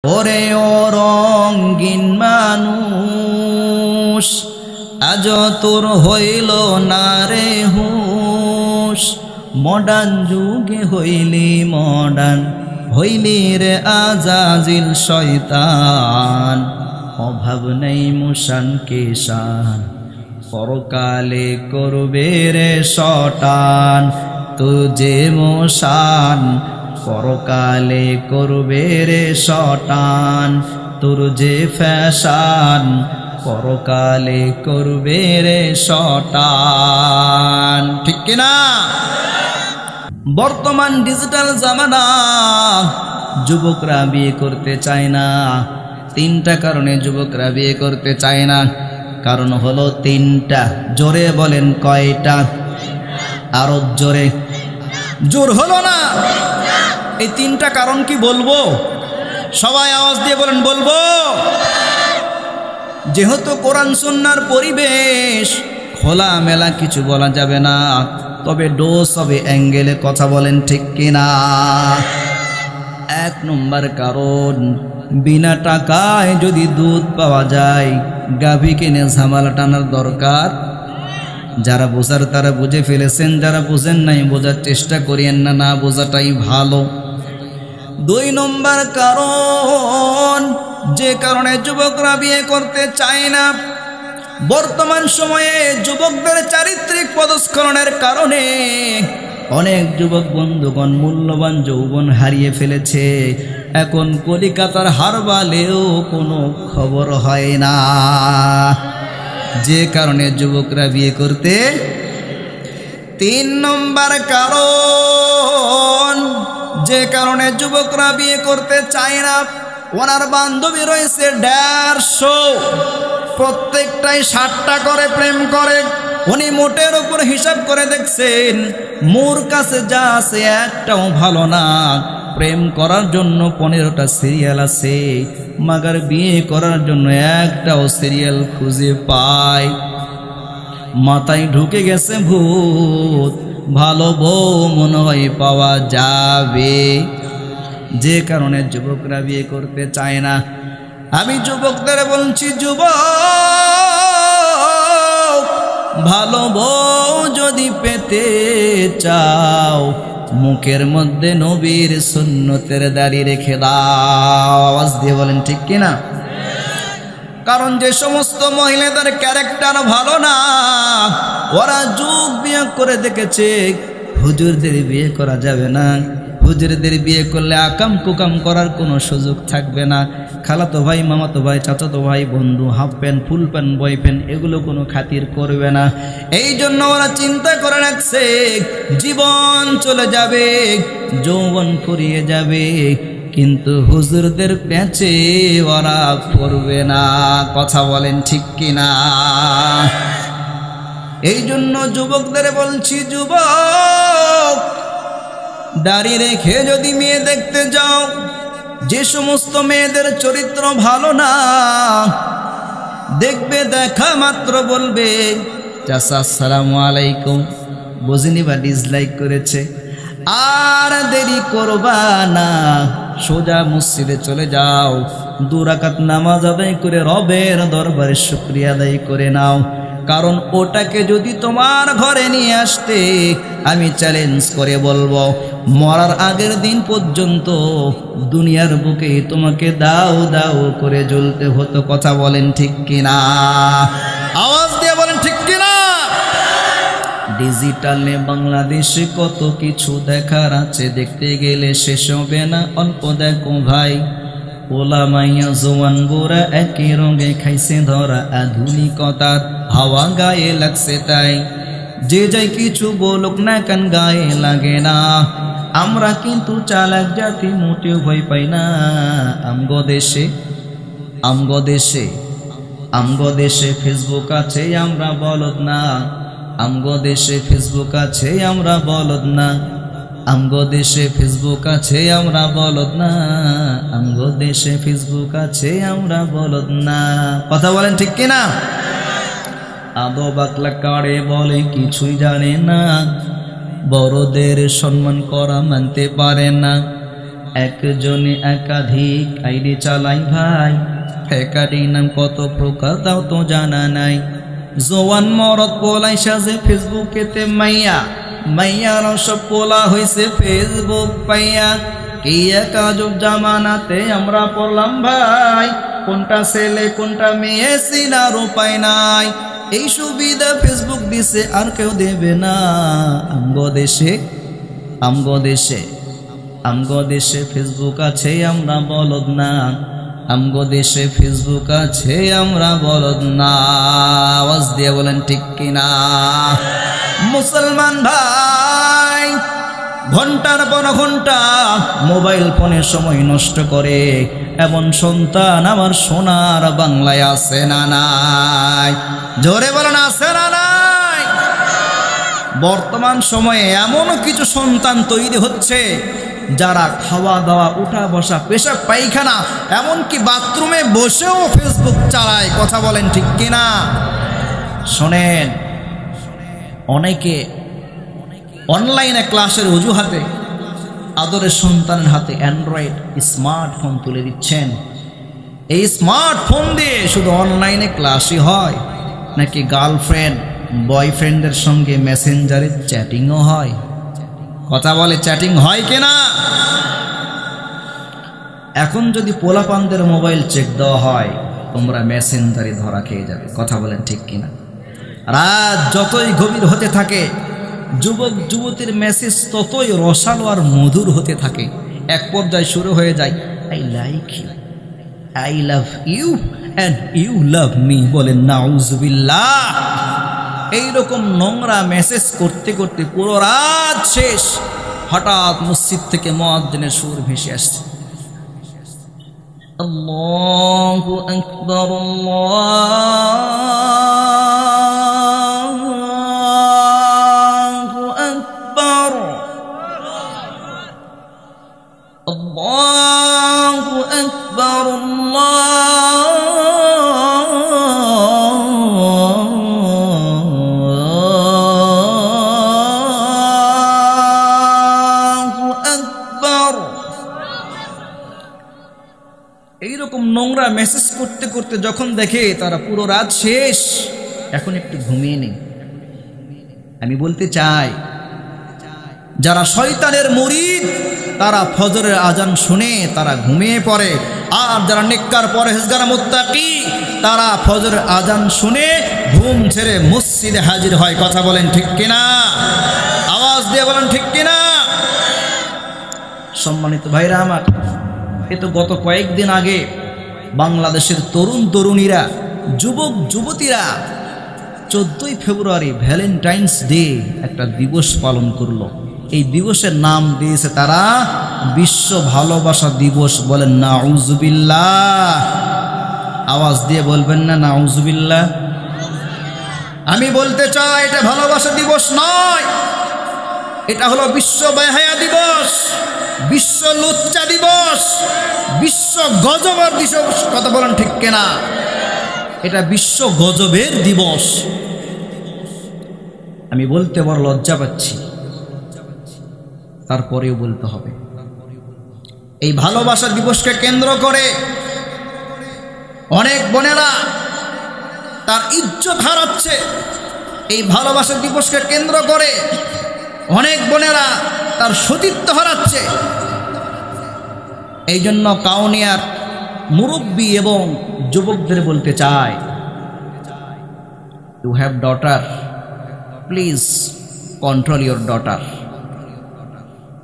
ওরে ও রঙিন মানুষ, আজ তোর হইল না রে হুঁশ। মডার্ন যুগে হইলি মডার্ন, হইলি রে আজাজিল শয়তান। অভাব নেই মুশান কেশান, পরকালে করবে রে শটান। তুজে মোশান পরকালে করবে রে শটান। তোর যে ফ্যাশন পরকালে করবে রে শটান। ঠিক কিনা? বর্তমান ডিজিটাল জামানা, যুবকরা বিয়ে করতে চায় না। তিনটা কারণে যুবকরা বিয়ে করতে চায় না। কারণ হলো তিনটা। জোরে বলেন কয়টা? আরো জোরে। জোর হলো না। এই তিনটা কারণ কি বলবো? সবাই আওয়াজ দিয়ে বলেন বলবো। যেহেতু কোরআন সুন্নাহর পরিবেশ, খোলা মেলা কিছু বলা যাবে না, তবে ডোজ হবে অ্যাঙ্গেলে কথা বলেন ঠিক কিনা? এক নম্বর কারণ, বিনা টাকায় যদি দুধ পাওয়া যায়, গাভী কিনে ঝামেলা টানার দরকার। যারা বোঝার তারা বুঝে ফেলেছেন, যারা বুঝেন নাই বোঝার চেষ্টা করিয়েন না, না বোঝাটাই ভালো। দুই নম্বর কারণ, যে কারণে যুবকরা বিয়ে করতে চায় না, বর্তমান সময়ে যুবকদের চারিত্রিক পদস্খলনের কারণে অনেক যুবক বন্ধুগণ মূল্যবান যৌবন হারিয়ে ফেলেছে। এখন কলিকাতার হারবালেও কোনো খবর হয় না। যে কারণে যুবকরা বিয়ে করতে। তিন নম্বর কারণ, যে কারণে যুবকরা বিয়ে করতে চায় না, ওনার বান্ধবী রয়েছে 150, প্রত্যেকটাই 60টা করে প্রেম করে। উনি মোটের উপর হিসাব করে দেখছেন, মোর কাছে যা আছে একটাও ভালো না। প্রেম করার জন্য 15টা সিরিয়াল আছে, মাগার বিয়ে করার জন্য একটাও সিরিয়াল খুঁজে পায়। মাথায় ঢুকে গেছে ভূত, ভালো বউ মনে হয় পাওয়া যাবে। যে কারণে যুবকরা বিয়ে করতে চায় না। আমি যুবকদের বলছি, যুবক, ভালো বউ যদি পেতে চাও, মুখের মধ্যে নবীর সুন্নতের দাড়ি রেখে দাও। আওয়াজ দিয়ে বলেন ঠিক কিনা? কারণ যে সমস্ত মহিলাদের ক্যারেক্টার ভালো না, ওরা যুগ বিয়ে করে দেখেছে হুজুরদের বিয়ে করা যাবে না। হুজুরদের বিয়ে করলে আকাম কুকাম করার কোনো সুযোগ থাকবে না। খালাতো ভাই, মামাতো ভাই, চাচাতো ভাই, বন্ধু, হাফ প্যান্ট, ফুল প্যান্ট, বয় প্যান্ট, এগুলো কোনো খাতির করবে না। এই জন্য ওরা চিন্তা করে রাখছে জীবন চলে যাবে, যৌবন ফুরিয়ে যাবে, কিন্তু হুজুরদের প্যাচে ওরা পড়বে না। কথা বলেন ঠিক কিনা? এই জন্য যুবকদের বলছি, যুবক, দাড়ি রেখে যদি মেয়ে দেখতে যাও, যে সমস্ত মেয়েদের চরিত্র ভালো না, দেখবে দেখা মাত্র বলবে চাচা আসসালামু আলাইকুম, বুঝিনি বা ডিসলাইক করেছে। আর দেরি করবা না, সোজা মসজিদে চলে যাও, 2 রাকাত নামাজ আদায় করে রবের দরবারে শুকরিয়া আদায় করে নাও। কারণ ওটাকে যদি তোমার ঘরে নিয়ে আসতে, আমি চ্যালেঞ্জ করে বলবো, মরার আগের দিন পর্যন্ত দুনিয়ার বুকে তোমাকে দাও দাও করে জ্বলতে হতো। কথা বলেন ঠিক কিনা? আওয়াজ দিয়ে বলেন ঠিক কিনা? ডিজিটালে বাংলাদেশে কত কিছু দেখার আছে, দেখতে গেলে শেষ হবে না। অল্প দেখো ভাই, ওলা মাইয়া জোয়ান গোরা একই রঙে খাইছে ধরা, আধুনিকতার হাওয়া গায়ে লাগছে তাই। যে যাই কিছু বলুক না কেন গায়ে লাগে না। আমরা কিন্তু চালাক জাতি, মোটেও ভয় পাই না। আমগো দেশে, আমগো দেশে, আমগো দেশে ফেসবুক আছে, আমরা বলদ না। আমগো দেশে ফেসবুক আছে, আমরা বলদ না। আমগো দেশে ফেসবুক আছে, আমরা বলদ না। আমগো দেশে ফেসবুক আছে, আমরা বলদ না। কথা বলেন ঠিক কিনা? আদো বাকলা কারে বলে কিছুই জানে না, বড়দের সম্মান করা মানতে পারে না। একজনে একাধিক আইডি চালাই ভাই, ফেকারি নাম কত প্রকার তাও তো জানা নাই। জোয়ান মরদ পোলাই সাজে ফেসবুকেতে মাইয়া, মাইয়ার সব পোলা হইছে ফেসবুক পাইয়া। কি এক আজব জামানাতে আমরা পড়লাম ভাই, কোনটা ছেলে কোনটা মেয়ে চিনার উপায় নাই। এই সুবিধা ফেসবুক দিছে আর কেউ দেবে না। আমগো দেশে আমগো দেশে আমগো দেশে ফেসবুক আছে আমরা বলদ না। আমগো দেশে ফেসবুক আছে আমরা বলদ না। আওয়াজ দিয়ে বলেন ঠিক কিনা? মুসলমান ভাই ঘন্টার পর ঘন্টা মোবাইল ফোনে সময় নষ্ট করে এমন সন্তান আমার সোনার বাংলায় আছে না নাই? জোরে বলেন আছে না নাই? বর্তমান সময়ে এমন কিছু সন্তান তৈরি হচ্ছে যারা খাওয়া দাওয়া উঠা বসা পেশাব পায়খানা এমনকি বাথরুমে বসেও ফেসবুক চালায়। কথা বলেন ঠিক কিনা? শোনেন, অনেকে অনলাইনে ক্লাসের অজুহাতে আদরের সন্তানের হাতে অ্যান্ড্রয়েড স্মার্টফোন তুলে দিচ্ছেন। এই স্মার্টফোন দিয়ে শুধু অনলাইনে ক্লাসই হয় নাকি গার্লফ্রেন্ড বয়ফ্রেন্ডের সঙ্গে মেসেঞ্জারে চ্যাটিংও হয়? কথা বলে চ্যাটিং হয় কিনা? এখন যদি পোলাপানদের মোবাইল চেক দেওয়া হয় তোমরা মেসেঞ্জারে ধরা খেয়ে যাবে। কথা বলেন ঠিক কিনা? রাত যতই গভীর হতে থাকে যুবক যুবতীর মেসেজ ততই রসালো আর মধুর হতে থাকে। এক পর্যায়ে শুরু হয়ে যায় I like you, I love you and you love me. বলেন নাউজুবিল্লাহ। এইরকম নোংরা মেসেজ করতে করতে পুরো রাত শেষ। হঠাৎ মসজিদ থেকে মুয়াজ্জিনের সুর ভেসে আসছে, আল্লাহু আকবার আল্লাহু আকবার আল্লাহু আকবার এইরকম নোংরা মেসেজ করতে করতে যখন দেখে তারা পুরো রাত শেষ, এখন একটু ঘুমিয়ে নেই। আমি বলতে চাই যারা শয়তানের মুরিদ তারা ফজরের আজান শুনে তারা ঘুমিয়ে পড়ে, আর যারা নেককার পরহেজগার মুত্তাকি তারা ফজরের আজান শুনে ঘুম ছেড়ে মসজিদে হাজির হয়। কথা বলেন ঠিক কিনা? আওয়াজ দিয়ে বলেন ঠিক কিনা? সম্মানিত ভাইরা আমার, এ তো গত কয়েকদিন আগে বাংলাদেশের তরুণ তরুণীরা যুবক যুবতীরা 14ই ফেব্রুয়ারি ভ্যালেন্টাইন্স ডে একটা দিবস পালন করলো। এই দিবসের নাম দিয়েছে তারা বিশ্ব ভালোবাসা দিবস। বলেন নাউজুবিল্লাহ। আওয়াজ দিয়ে বলবেন না নাউজুবিল্লাহ? আমি বলতে চাই এটা ভালোবাসা দিবস নয়, এটা হলো বিশ্ব বেহায়া দিবস, বিশ্ব লুচ্চা দিবস, বিশ্ব গজবের দিবস। কথা বলেন ঠিক কিনা? এটা বিশ্ব গজবের দিবস। আমি বলতে বড় লজ্জা পাচ্ছি, তারপরেও বলতে হবে। এই ভালোবাসা দিবসকে কেন্দ্র করে অনেক বোনেরা তার ইজ্জত হারাচ্ছে। এই ভালোবাসা দিবসকে কেন্দ্র করে অনেক বোনেরা তার সতীত্ব হারাচ্ছে। এই জন্য কাউনিয়ার মুরব্বী এবং যুবকদের বলতে চাই, you have daughter, please control your daughter.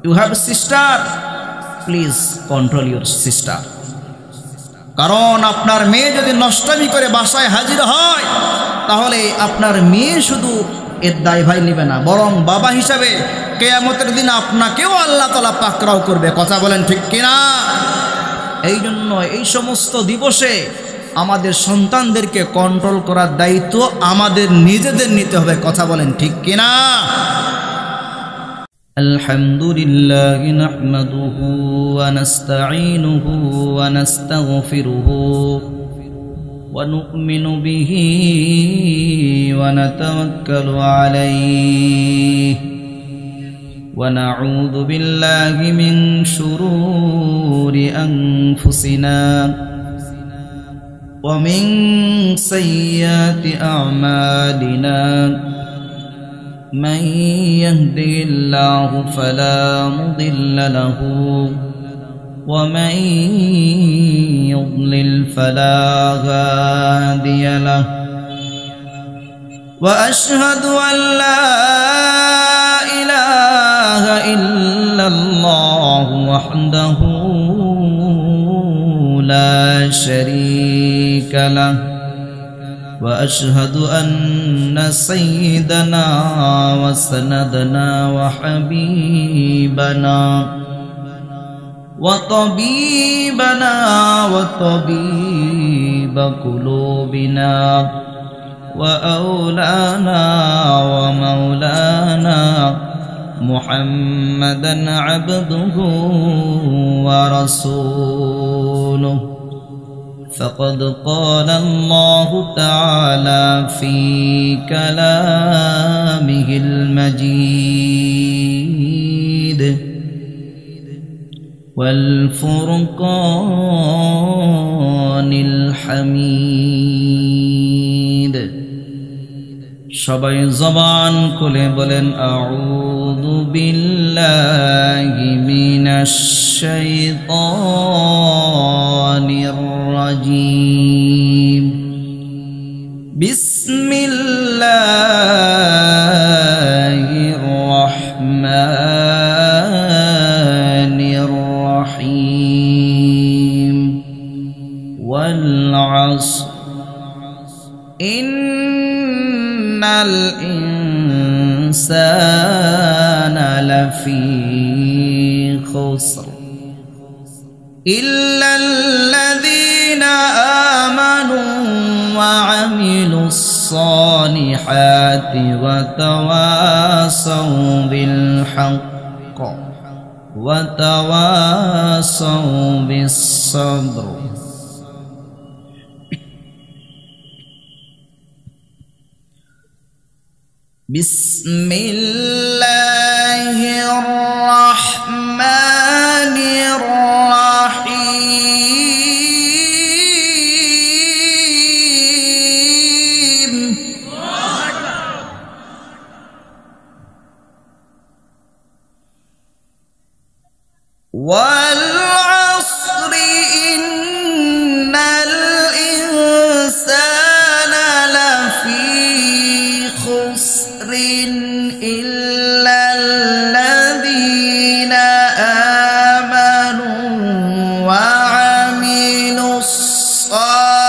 You have sister, please control your sister. কারণ আপনার মেয়ে যদি নষ্টামি করে বাসায় হাজির হয় তাহলে আপনার মেয়ে শুধু এর দায়ভার নেবে না, বরং বাবা হিসাবে কিয়ামতের দিন আপনাকেও আল্লাহ তাআলা পাকড়াও করবে। কথা বলেন ঠিক কিনা? এই জন্য এই সমস্ত দিবসে আমাদের সন্তানদেরকে কন্ট্রোল করার দায়িত্ব আমাদের নিজেদের নিতে হবে। কথা বলেন ঠিক কিনা? আলহামদুলিল্লাহি নাহমাদুহু ওয়া নাস্তাঈনুহু ওয়া নাস্তাগফিরুহু ওয়া নু'মিনু বিহি ওয়া নাতাওয়াক্কালু আলাইহি ونعوذ بالله من شرور أنفسنا ومن سيئات أعمالنا من يهده الله فلا مضل له ومن يضلل فلا هادي له وأشهد أن لا إله إلا الله وحده لا شريك له وأشهد أن سيدنا وسندنا وحبيبنا وطبيبنا وطبيب قلوبنا وأولانا ومولانا محمدا عبده ورسوله فقد قال الله تعالى في كلامه المجيد والفرقان الحميد সবাই জবান খুলে বলেন আউযু বিল্লাহি মিনাশ শাইতানির রাজীম বিসমিল্লাহির রহমানির রহিম ওয়াল আসর الإنسان لفي خسر إلا الذين آمنوا وعملوا الصالحات وتواصوا بالحق وتواصوا بالصبر بسم الله الرحمن الرحيم والعصر إن الإنسان لفي خسر إلا الذين آمنوا وعملوا الصالحات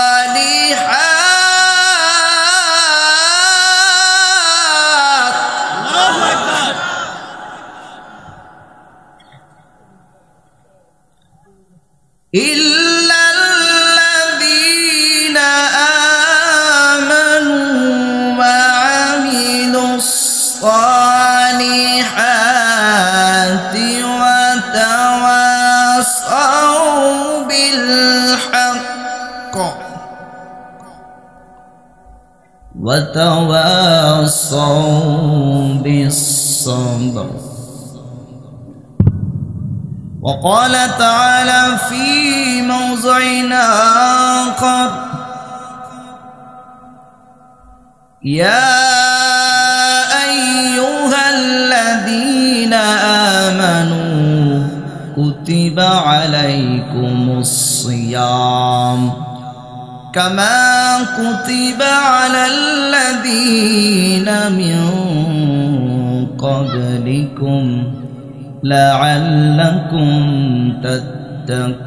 إلا الذين آمنوا وعملوا الصالحات وتواصوا بالحق وتواصوا بالصبر وقال تعالى في موضع آخر يا أيها الذين آمنوا كتب عليكم الصيام كما كتب على الذين من قبلكم لعلكم تتقون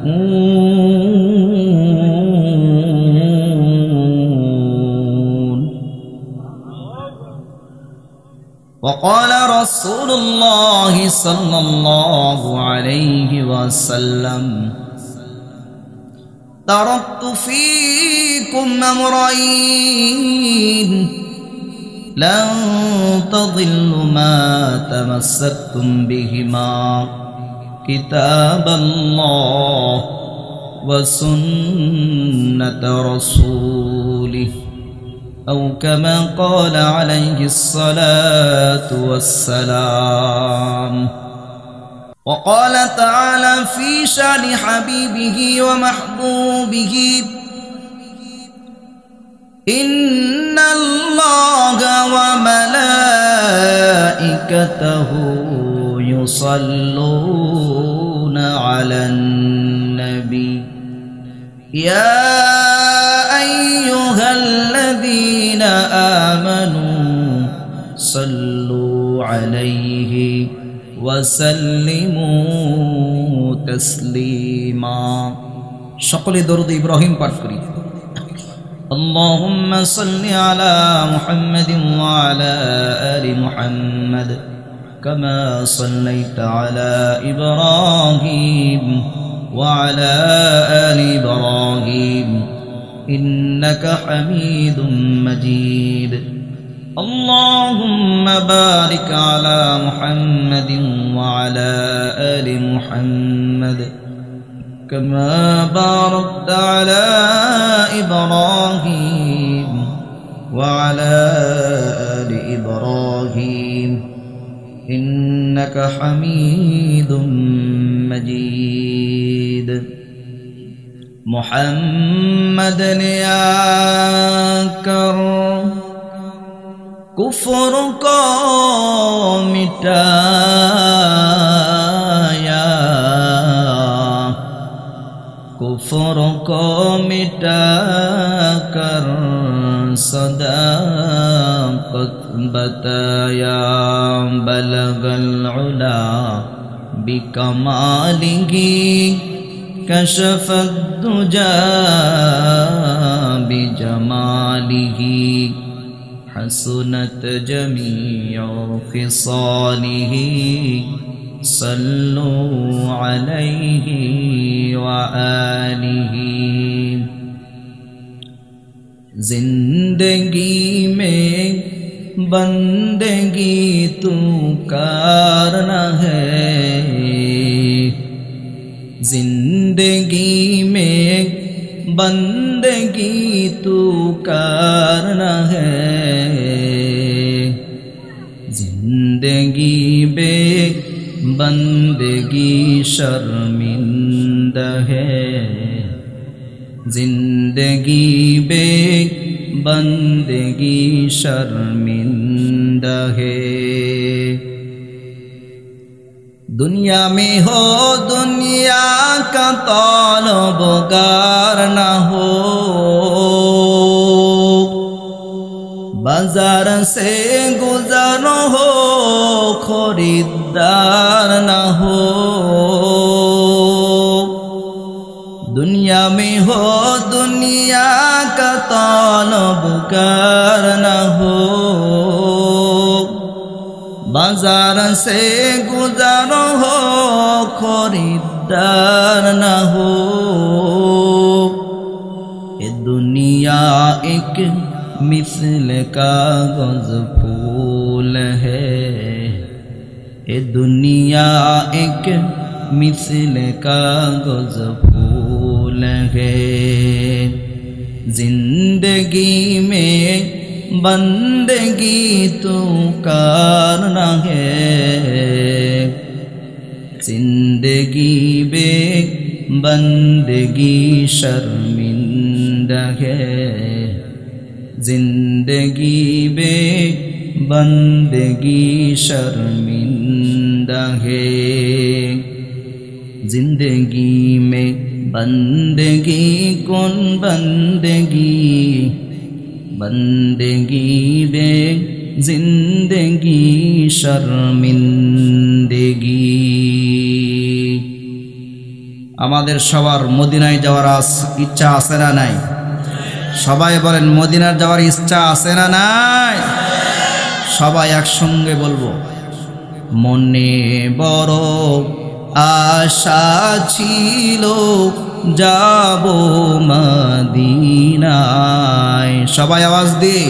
وقال رسول الله صلى الله عليه وسلم تركت فيكم أمرين لن تضلوا ما تمسكتم بهما كتاب الله وسنة رسوله أو كما قال عليه الصلاة والسلام. وقال تعالى في شأن حبيبه ومحبوبه: إن الله وملائكته يصلون على النبي يا أيها الذين آمنوا صلوا عليه وسلموا تسليما. সকলে দরুদ ইব্রাহিম পাঠ করি। اللهم صل على محمد وعلى آل محمد كما صليت على إبراهيم وعلى آل إبراهيم إنك حميد مجيد. اللهم بارك على محمد وعلى آل محمد كما باركت على إبراهيم وعلى آل إبراهيم إنك حميد مجيد. محمد يا کر کفر کو مٹایا، کفر کو مٹا کر صداقت بتایا. بلغ العلا بکمالہ کشف الدجى بجمالہ. حسنت جميع خصاله صلوا عليه وآله. زندگی میں بندگی تو کرنا ہے، زندگی میں بندگی تو کرنا ہے. زندگی بے بندگی شرمندہ ہے، زندگی بے بندگی شرمندہ ہے. دنیا میں ہو دنیا کا طالبگار نہ ہو، بازار سے گزر ہو خریدار نہ ہو. دنیا میں ہو دنیا کا طالبگار نہ ہو، بازار سے گزر ہو خریدار نہ ہو. یہ دنیا ایک مثل کاغذ پھول ہے، یہ دنیا ایک مثل کاغذ پھول ہے. زندگی میں بندگی تو کرنا ہے، زندگی بے بندگی شرمندہ ہے، زندگی بے بندگی شرمندہ ہے. زندگی میں بندگی کن بندگی، بندگی بے زندگی শর্মিন্দগি। আমাদের সবার মদিনায় যাওয়ার ইচ্ছা আছে না নাই? সবাই বলেন মদিনার যাওয়ার ইচ্ছা আছে না নাই? সবাই একসঙ্গে বলবো, মনে বড় আশা ছিল যাব মদিনায়। সবাই আওয়াজ দিয়ে,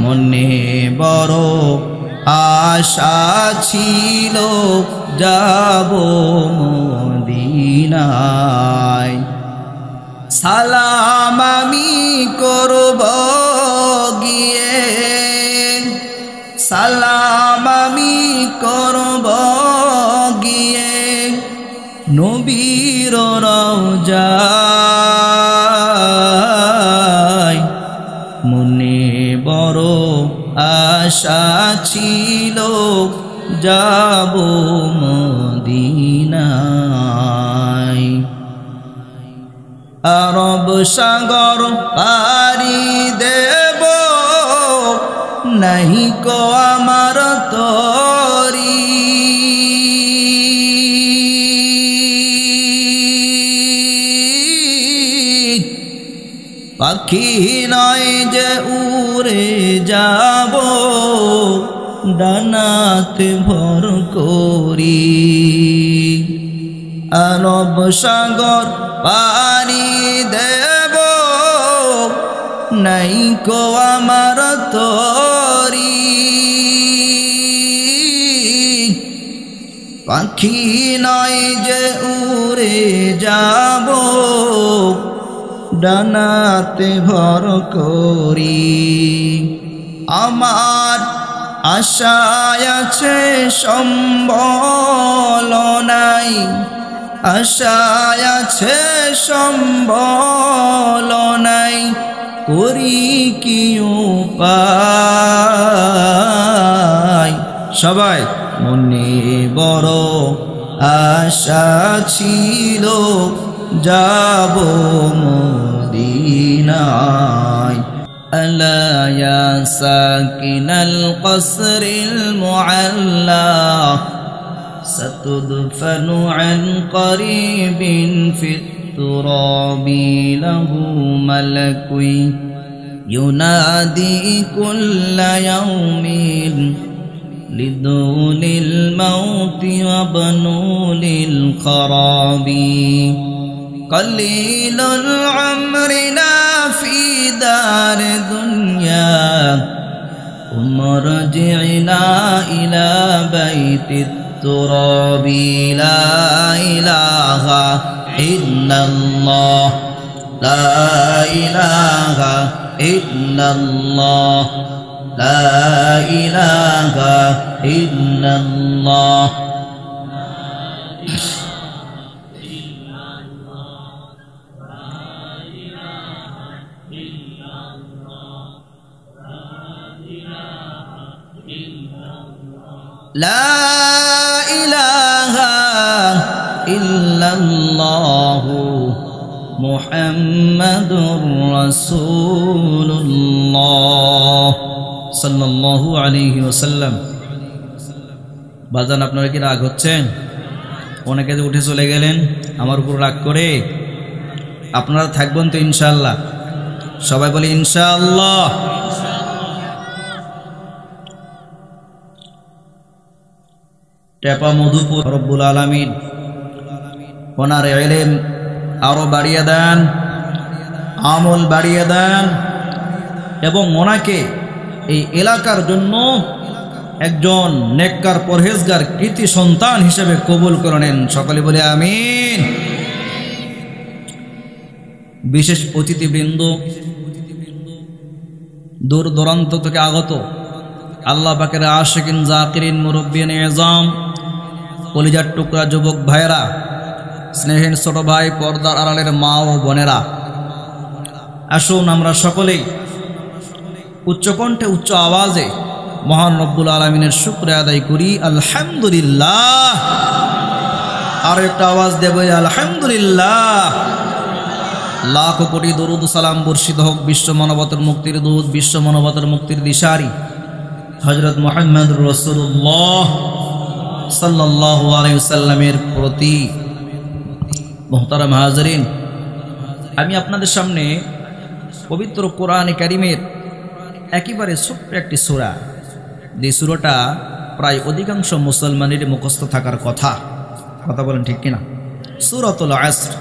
মনে বড় আশা ছিল যাব মদিনায়। সালাম আমি করব গিয়ে সালাম আমি করব গিয়ে নবীর রওজায় মনে বড় আশা ছিল যাব মদিনায় আরব সাগর পাড়ি দেব নাই কো আমার তরি পাখি নয় যে উড়ে যাব ডানাতে ভর করি আরব সাগর পাড়ি দেব নাই কো আমার তরি পাখি নয় যে উড়ে যাব ডানাতে ভর করি আমার আশায় আছে সম্বল নাই আশায় আছে সম্বল নাই করি কি উপায় সবাই মনে বড় আশা ছিল যাব মদিনায় আলা ইয়া সাকিনাল কসরিল মুআল্লা ستدفن عن قريب في التراب له ملك ينادي كل يوم لدول الموت وبنوا للخراب قليل عمرنا في دار دنيا ومرجعنا إلى بيت التراب لا إله إلا الله لا إله إلا الله لا إله إلا الله لا إله إلا الله محمد رسول الله صلى الله عليه وسلم বাজান আপনারা কি রাগ হচ্ছেন অনেকে যে উঠে চলে গেলেন আমার উপর রাগ করে আপনারা থাকবেন তো ইনশাআল্লাহ সবাই বলি ইনশাআল্লাহ টেপা মধুপুর রব্বুল আলামিন ওনার ইলম আরো বাড়িয়ে দেন আমল বাড়িয়ে দেন এবং ওনাকে এই এলাকার জন্য একজন নেককার পরহেজগার কৃতি সন্তান হিসেবে কবুল করে নেন সকলে বলে আমিন বিশেষ অতিথিবৃন্দ দূর দূরান্ত থেকে আগত আল্লাহ পাকের আশিকিন জাকিরিন মুরব্বিয়ান এজাম কলিজার টুকরা যুবক ভাইরা স্নেহের ছোট ভাই পর্দার আড়ালের মা ও বোনেরা আসুন আমরা সকলেই উচ্চকণ্ঠে উচ্চ আওয়াজে মহান রব্বুল আলামিনের শুকরিয়া আদায় করি আলহামদুলিল্লাহ আর একটা আওয়াজ দেব আলহামদুলিল্লাহ লাখ কোটি দরুদ সালাম বর্ষিত হোক বিশ্ব মানবতার মুক্তির দূত বিশ্ব মানবতার মুক্তির দিশারি হযরত মুহাম্মদুর রাসূলুল্লাহ সাল্লাল্লাহু আলাইহি ওয়াসাল্লামের প্রতি মুহতারাম হাজিরিন আমি আপনাদের সামনে পবিত্র কোরআনে কারীমের একেবারে ছোট্ট একটি সূরা যে সূরাটা প্রায় অধিকাংশ মুসলমানের মুখস্থ থাকার কথা বলেন ঠিক কিনা সূরাতুল আসর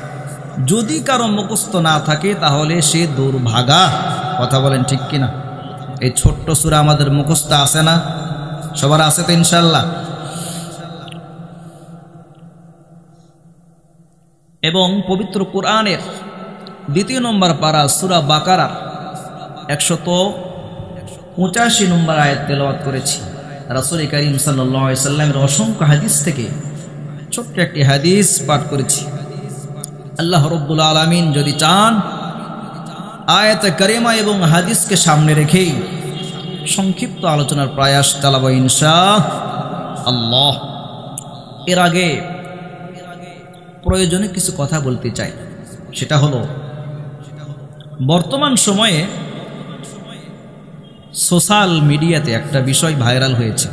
যদি কারো মুখস্থ না থাকে তাহলে সে দুর্ভাগা কথা বলেন ঠিক কিনা এই ছোট্ট সূরা আমাদের মুখস্থ আছে না সবার আছে তো ইনশাআল্লাহ এবং পবিত্র কোরআনের দ্বিতীয় নম্বর পারা সূরা বাকারার 185 নম্বর আয়াত তেলাওয়াত করেছি রাসূল করিম সাল্লাল্লাহু আলাইহি সাল্লামের অসংখ্য হাদিস থেকে ছোট্ট একটি হাদিস পাঠ করেছি। আল্লাহ রাব্বুল আলামিন যদি চান, আয়াতে কারিমা এবং হাদিসকে সামনে রেখেই সংক্ষিপ্ত আলোচনার প্রয়াস চালাবো ইনশাআল্লাহ। এর আগে প্রয়োজনে কিছু কথা বলতে চাই, সেটা হলো বর্তমান সময়ে সোশ্যাল মিডিয়াতে একটা বিষয় ভাইরাল হয়েছে,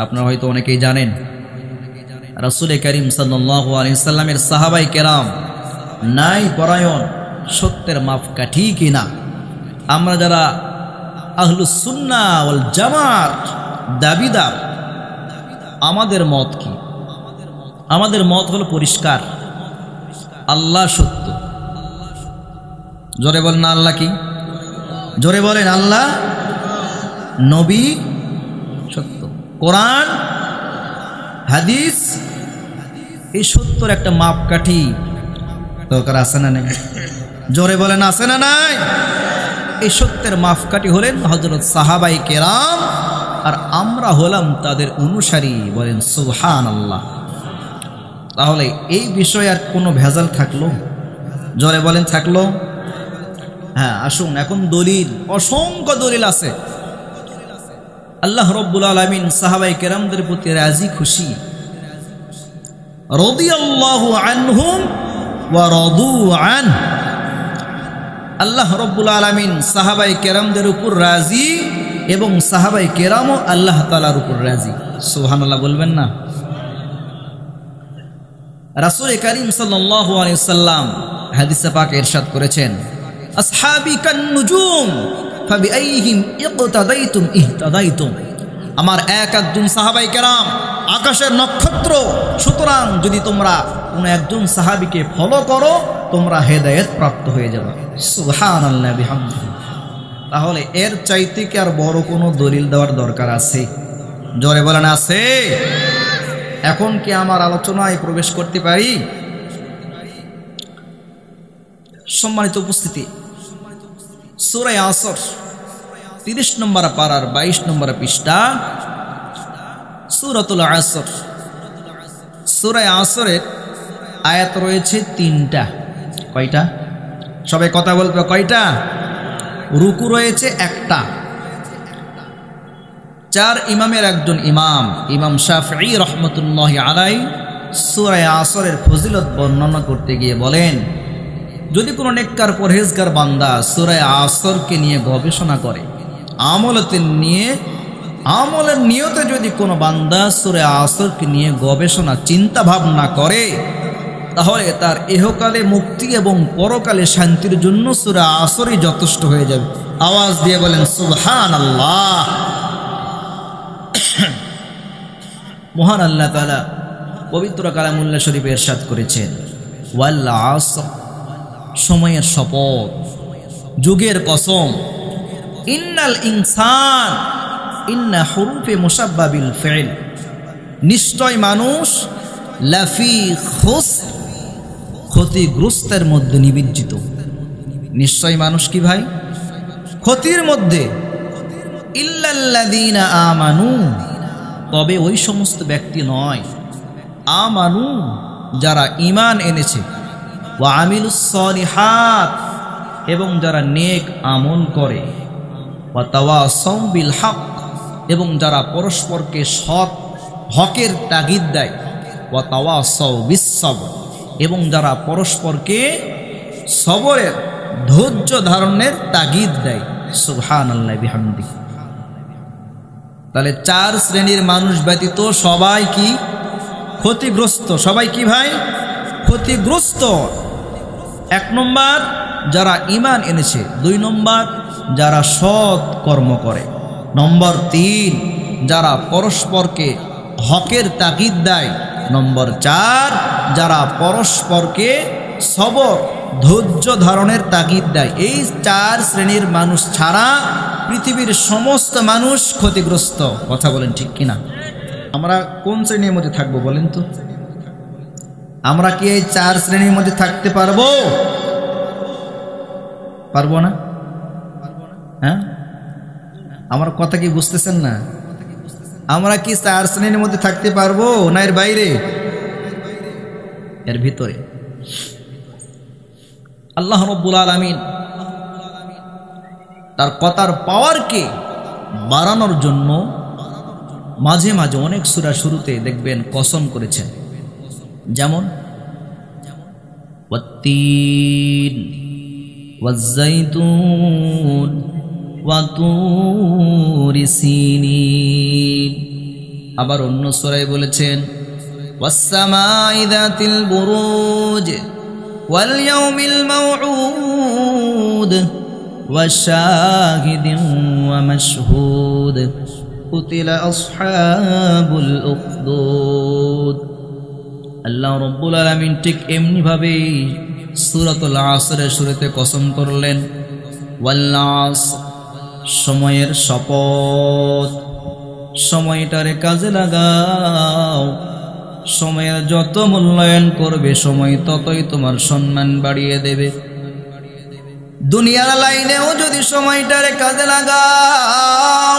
আপনারা হয়তো অনেকেই জানেন। রাসূল করিম সাল্লাল্লাহু আলাইহি সাল্লামের সাহাবায়ে কেরাম নাই পরায়ণ, সত্যের মাপকাঠি কিনা। আমরা যারা আহলুস সুন্নাহ ওয়াল জামাত দাবিদার, আমাদের মত কি? আমাদের মত হলো পরিষ্কার, আল্লাহ সত্য। জোরে বলেন না আল্লাহ কি? জোরে বলেন আল্লাহ, নবী সত্য, কোরআন হাদিস এই সত্যর একটা মাপকাঠি দরকার আছে না নাই? জোরে বলেন আছে না নাই? এই সত্যের মাপকাঠি হলেন হযরত সাহাবায়ে কেরাম, আর আমরা হলাম তাদের অনুসারী। বলেন সুবহানাল্লাহ। তাহলে এই বিষয়ে আর কোনো ভেজাল থাকলো? জোরে বলেন থাকলো? হ্যাঁ, আসুন এখন দলিল, অসংখ্য দলিল আছে। আল্লাহ রাব্বুল আলামিন সাহাবায়ে কেরামদের প্রতি রাজি খুশি, রাদিয়াল্লাহু আনহুম ওয়া রাদু আন। আল্লাহ রাব্বুল আলামিন সাহাবায়ে কেরামদের উপর রাজি এবং সাহাবায়ে কেরামও আল্লাহ তাআলার উপর রাজি। সুবহানাল্লাহ বলবেন না? রাসূল করিম সাল্লাল্লাহু আলাইহি সাল্লাম হাদিসে পাকে ইরশাদ করেছেন, আসহাবি কান নুজুম ফাবিআইহিম ইকতাদাইতুম ইহতাদাইতুম। আমার একজন সাহাবায়ে কেরাম আকাশের নক্ষত্র, সুতরাং যদি তোমরা কোনো একজন সাহাবীকে ফলো করো তোমরা হেদায়েত প্রাপ্ত হয়ে যাবে। সুবহানাল্লাহ বিহামদিহি। তাহলে এর চাইতে কি আর বড় কোনো দলিল দেওয়ার দরকার আছে? জোরে বলেন আছে? এখন কি আমার আলোচনায় প্রবেশ করতে পারি? সম্মানিত উপস্থিতি, সূরা আসর 30 নম্বর পারার 22 নম্বর পৃষ্ঠা, সূরাতুল আসর। সূরা আসরের আয়াত রয়েছে 3টা। কয়টা? সবাই কথা বলবে, কয়টা? রুকু রয়েছে 1টা। 4 ইমামের একজন ইমাম, ইমাম শাফিঈ রাহমাতুল্লাহি আলাইহি সূরা আসরের ফজিলত বর্ণনা করতে গিয়ে বলেন, যদি কোনো নেককার পরহেজগার বান্দা সূরা আসরকে নিয়ে গবেষণা করে, আমলের নিয়তে যদি কোনো বান্দা সূরা আসরকে নিয়ে গবেষণা চিন্তা ভাবনা করে, তাহলে তার ইহকালে মুক্তি এবং পরকালে শান্তির জন্য সূরা আসরই যথেষ্ট হয়ে যাবে। আওয়াজ দিয়ে বলেন সুবহানাল্লাহ। মহান আল্লাহ তাআলা পবিত্র কালামুল্লাহ শরীফে ইরশাদ করেছেন, ওয়াল আসর, সময়ের শপথ, যুগের কসম, ইন্নাল ইনসান ইন্না হুরুফে মুশাব্বাবিল ফিল, নিশ্চয় মানুষ লাফি খুসর, ক্ষতিগ্রস্তের মধ্যে নিমজ্জিত। নিশ্চয় মানুষ কি ভাই? ক্ষতির মধ্যে। ইল্লাল্লাযীনা আমানু, তবে ওই সমস্ত ব্যক্তি নয়, আমানু যারা ঈমান এনেছে, ওয়া আমিলুস সলিহাত এবং যারা নেক আমল করে, ওয়া তাওয়াসাউ বিল হক এবং যারা পরস্পরকে সৎ হকের তাগিদ দেয়, ওয়া তাওয়াসাউ বিস সবর এবং যারা পরস্পরকে সবরের, ধৈর্য ধারণের তাগিদ দেয়। সুবহানাল্লাহ বিহামদিহি। তাহলে 4 শ্রেণীর মানুষ ব্যতীত সবাই কি? ক্ষতিগ্রস্ত। সবাই কি ভাই? ক্ষতিগ্রস্ত। 1 নম্বর যারা ঈমান এনেছে, 2 নম্বর যারা সৎ কর্ম করে, নম্বর 3 যারা পরস্পরকে হকের তাগিদ দেয়, নম্বর 4 যারা পরস্পরকে সবর, ধৈর্য ধারণের তাগিদ দেয়। এই 4 শ্রেণীর মানুষ ছাড়া পৃথিবীর সমস্ত মানুষ ক্ষতিগ্রস্ত। কথা বলেন ঠিক কিনা? আমরা কোন শ্রেণীর মধ্যে থাকবো বলেন তো? আমরা কি এই 4 শ্রেণীর মধ্যে থাকতে পারবো? পারবো না? হ্যাঁ, আমার কথা কি বুঝতেছেন না? আমরা কি 4 শ্রেণীর মধ্যে থাকতে পারবো না এর বাইরে? এর ভিতরে। আল্লাহ রাব্বুল আলামিন তার কথার পাওয়ারকে বাড়ানোর জন্য মাঝে মাঝে অনেক সূরা শুরুতে দেখবেন কসম করেছেন। যেমন ওয়াত্তিন ওয়াজ্জাইতুন ওয়া তুরি সিনিন। আবার অন্য সূরায় বলেছেন ওয়াস-সামাই যাতিল বুরুজ ওয়াল ইয়াউমিল মাউউদ ওয়াশ-শাহিদিন ওয়া মাশহুদ কুতিলা আসহাবুল উখদুদ। আল্লাহ রাব্বুল আলামিন ঠিক এমনি ভাবে সূরাতুল আসরের শুরুতে কসম করলেন ওয়াল আসর, সময়ের শপথ। সময়টারে কাজে লাগাও, সময়ের যত মূল্যায়ন করবে সময় ততই তোমার সম্মান বাড়িয়ে দেবে। দুনিয়ার লাইনেও যদি সময়টারে কাজে লাগাও,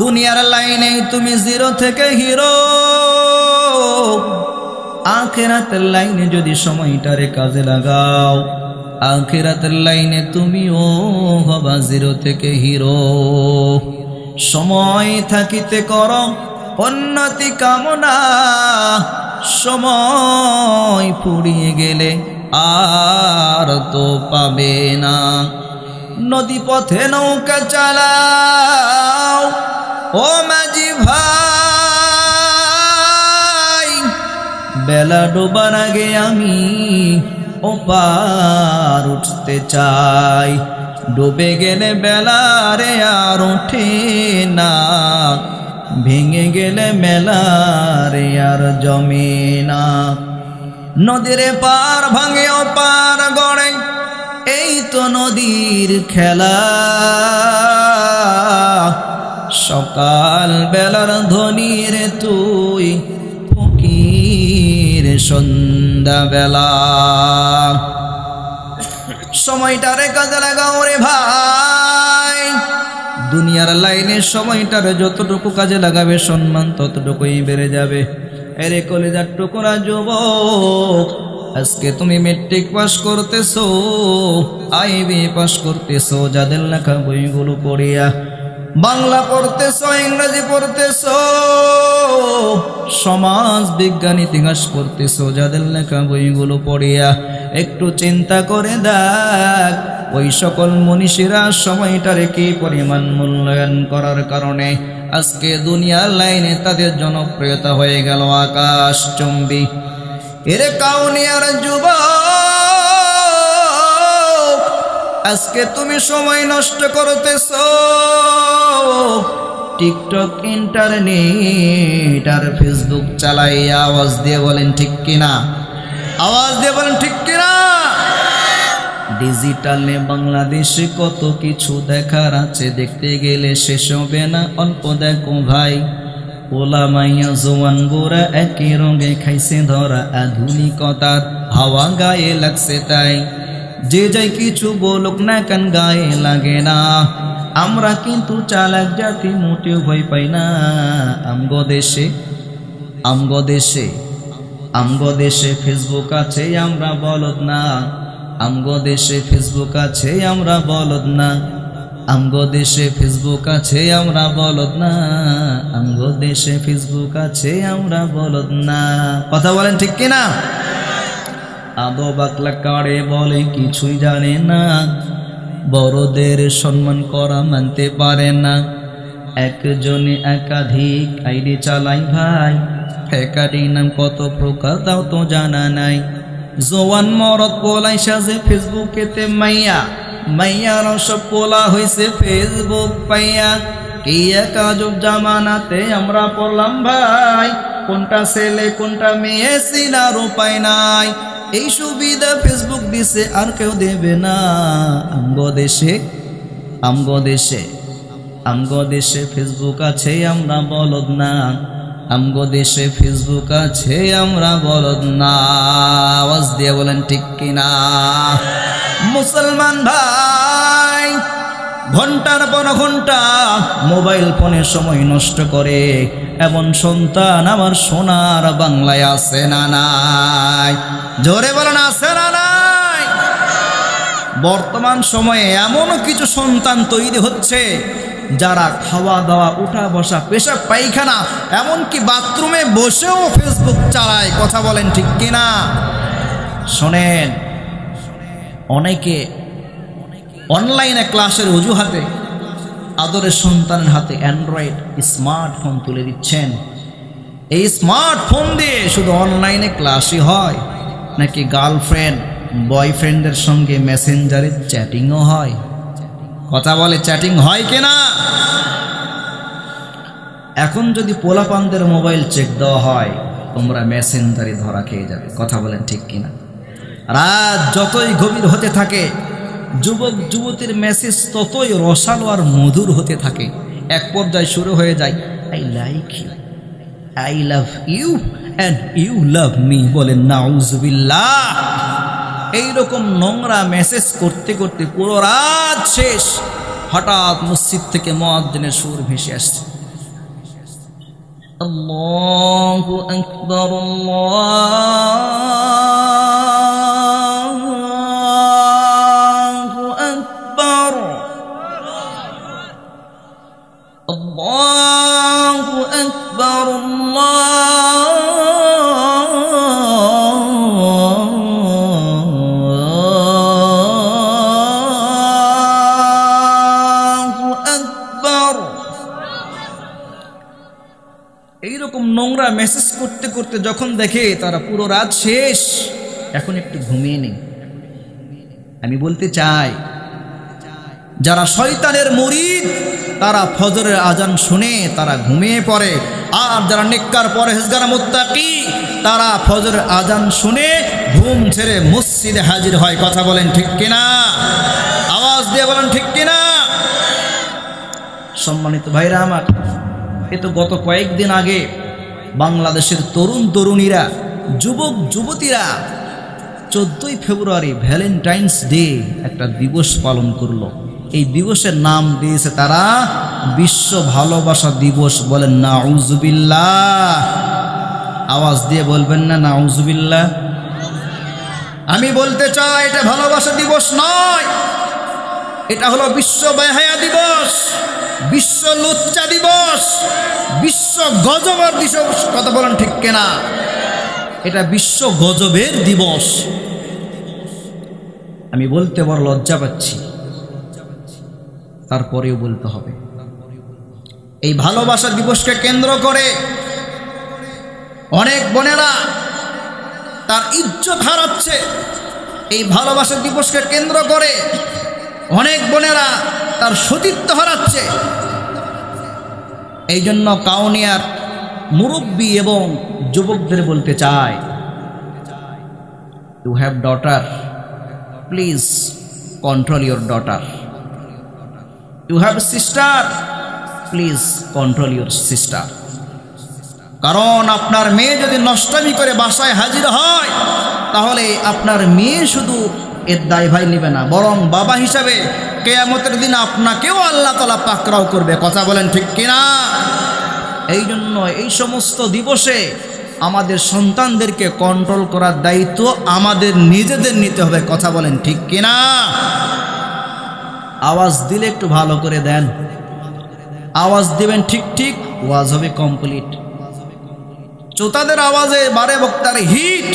দুনিয়ার লাইনে তুমি 0 থেকে হিরো। আখিরাতের লাইনে যদি সময়টারে কাজে লাগাও, আখিরাতের লাইনে তুমিও হবা 0 থেকে হিরো। সময় থাকিতে করো উন্নতি কামনা, সময় ফুরিয়ে গেলে আর তো পাবে না। নদী পথে নৌকা চালাও ও মাঝি ভাই, বেলা ডোবার আগে আমি ওপার উঠতে চাই। ডুবে গেলে বেলা রে আর ওঠে না, ভেঙে গেলে মেলা রে আর জমে না। নদীর পার ভাঙে ওপার গড়ে, এই তো নদীর খেলা। সকাল বেলার ধনী রে তুই, ফকির সন্ধ্যা বেলা। সময়টারে কাজে লাগাও রে ভাই। দুনিয়ার লাইনে সময়টারে যতটুকু কাজে লাগাবে সম্মান ততটুকুই বেড়ে যাবে। এরে কলেজার টুকরা যুবক, আজকে তুমি মেট্রিক পাস করতেছো, আইবি পাস করতেছো, যাদের লেখা বইগুলো পড়িয়া বাংলা পড়তেছো, ইংরেজি পড়তেছো, সমাজ বিজ্ঞান ইতিহাস পড়তেছো, যাদের লেখা বইগুলো পড়িয়া একটু চিন্তা করে দেখ ওই সকল মনীষীরা সময়টারে কি পরিমাণ মূল্যায়ন করার কারণে আজকে দুনিয়ার লাইনে তাদের জনপ্রিয়তা হয়ে গেল আকাশ চুম্বী। এরে কাউনিয়ার যুবক, আজকে তুমি সময় নষ্ট করতেছো টিকটক, ইন্টারনেট আর ফেসবুক চালাইয়া। আওয়াজ দিয়ে বলেন ঠিক কিনা? আওয়াজ দিয়ে বলেন ঠিক কিনা? ডিজিটালে বাংলাদেশে কত কিছু দেখার আছে, দেখতে গেলে শেষ হবে না। অল্প দেখো ভাই, ওলা মাইয়া জোয়ান গোরা একই রঙে খাইছে ধরা, আধুনিকতার হাওয়া গায়ে লাগছে তাই। যে যাই কিছু বলুক না কেন গায়ে লাগে না। আমরা কিন্তু চালাক জাতি, মোটেও ভয় পাই না। আমগো দেশে আমগো দেশে আমগো দেশে ফেসবুক আছে, আমরা বলদ না। আমগো দেশে ফেসবুক আছে, আমরা বলদ না। আমগো দেশে ফেসবুক আছে, আমরা বলদ না। আমগো দেশে ফেসবুক আছে, আমরা বলদ না। কথা বলেন ঠিক কিনা? আদো বাকলা কারে বলে কিছুই জানে না, বড়দের সম্মান করা মানতে পারে না। একজনে একাধিক আইডি চালাই ভাই, ফেকারি নাম কত প্রকার তাও তো জানা নাই। জোয়ান মরদ পোলাই সাজে ফেসবুকেতে মাইয়া, মাইয়ার সব পোলা হয়েছে ফেসবুক পাইয়া। কি এক আজব জামানাতে আমরা পড়লাম ভাই, কোনটা ছেলে কোনটা মেয়ে চিনার উপায় নাই। এই সুবিধা ফেসবুক দিছে, আর কেউ দেবে না। আমগো দেশে আমগো দেশে আমগো দেশে ফেসবুক আছে, আমরা বলদ না। আমগো দেশে ফেসবুক আছে, আমরা বলদ না। আওয়াজ দিয়ে বলেন ঠিক কিনা? মুসলমান ভাই, ঘন্টার পর ঘন্টা মোবাইল ফোনে সময় নষ্ট করে, এমন সন্তান আমার সোনার বাংলায় আছে না নাই? জোরে বলেন আছে না নাই? বর্তমান সময়ে এমনও কিছু সন্তান তৈরি হচ্ছে যারা খাওয়া দাওয়া, উঠা বসা, পেশাব পায়খানা, এমনকি বাথরুমে বসেও ফেসবুক চালায়। কথা বলেন ঠিক কিনা? শোনেন, অনেকে অনলাইনে ক্লাসের অজুহাতে আদরের সন্তানের হাতে অ্যান্ড্রয়েড স্মার্টফোন তুলে দিচ্ছেন। এই স্মার্টফোন দিয়ে শুধু অনলাইনে ক্লাসই হয় নাকি গার্লফ্রেন্ড বয়ফ্রেন্ডের সঙ্গে মেসেঞ্জারে চ্যাটিংও হয়? কথা বলে চ্যাটিং হয় কিনা? এখন যদি পোলাপানদের মোবাইল চেক দেওয়া হয়, তোমরা মেসেঞ্জারে ধরা খেয়ে যাবে। কথা বলেন ঠিক কিনা? রাত যতই গভীর হতে থাকে, যুবক যুবতীর মেসেজ ততই রসালো আর মধুর হতে থাকে। এক পর্যায়ে শুরু হয়ে যায় I like you, I love you and you love me. বলেন নাউজুবিল্লাহ। এইরকম নোংরা মেসেজ করতে করতে পুরো রাত শেষ। হঠাৎ মসজিদ থেকে মুয়াজ্জিনের সুর ভেসে আসছে, আল্লাহু আকবার, আল্লাহু আকবার, আল্লাহু আকবার, এইরকম নোংরা মেসেজ করতে করতে যখন দেখে তারা পুরো রাত শেষ, এখন একটু ঘুমিয়ে নেই। আমি বলতে চাই, যারা শয়তানের মুরিদ তারা ফজরের আজান শুনে তারা ঘুমিয়ে পড়ে, আর যারা নেককার পরহেজগার মুত্তাকি তারা ফজরের আজান শুনে ঘুম ছেড়ে মসজিদে হাজির হয়। কথা বলেন ঠিক কিনা? আওয়াজ দিয়ে বলেন ঠিক কিনা? সম্মানিত ভাইরা আমার, এ তো গত কয়েকদিন আগে বাংলাদেশের তরুণ তরুণীরা, যুবক যুবতীরা 14ই ফেব্রুয়ারি ভ্যালেন্টাইন্স ডে একটা দিবস পালন করলো। এই দিবসের নাম দিয়েছে তারা বিশ্ব ভালোবাসা দিবস। বলেন নাউজুবিল্লাহ। আওয়াজ দিয়ে বলবেন না নাউজুবিল্লাহ? আমি বলতে চাই, এটা ভালোবাসা দিবস নয়, এটা হলো বিশ্ব বেহায়া দিবস, বিশ্ব লুচ্চা দিবস, বিশ্ব গজবের দিবস। কথা বলেন ঠিক কিনা? এটা বিশ্ব গজবের দিবস। আমি বলতে বড় লজ্জা পাচ্ছি, তারপরেও বলতে হবে। এই ভালোবাসা দিবসকে কেন্দ্র করে অনেক বোনেরা তার ইজ্জত হারাচ্ছে। এই ভালোবাসা দিবসকে কেন্দ্র করে অনেক বোনেরা তার সতীত্ব হারাচ্ছে। এই জন্য কাউনিয়ার মুরব্বী এবং যুবকদের বলতে চাই, you have daughter, please control your daughter. You have sister, please control your sister. কারণ আপনার মেয়ে যদি নষ্টামি করে বাসায় হাজির হয়, তাহলে আপনার মেয়ে শুধু এর দায়ভার নেবে না, বরং বাবা হিসাবে কিয়ামতের দিন আপনাকেও আল্লাহ তাআলা পাকড়াও করবে। কথা বলেন ঠিক কিনা? এই জন্য এই সমস্ত দিবসে আমাদের সন্তানদেরকে কন্ট্রোল করার দায়িত্ব আমাদের নিজেদের নিতে হবে। কথা বলেন ঠিক কিনা? আওয়াজ দিলে একটু ভালো করে দেন, আওয়াজ দিবেন ঠিক ঠিক, ওয়াজ হবে কমপ্লিট। চোতাদের আওয়াজে বারে বক্তার হিট,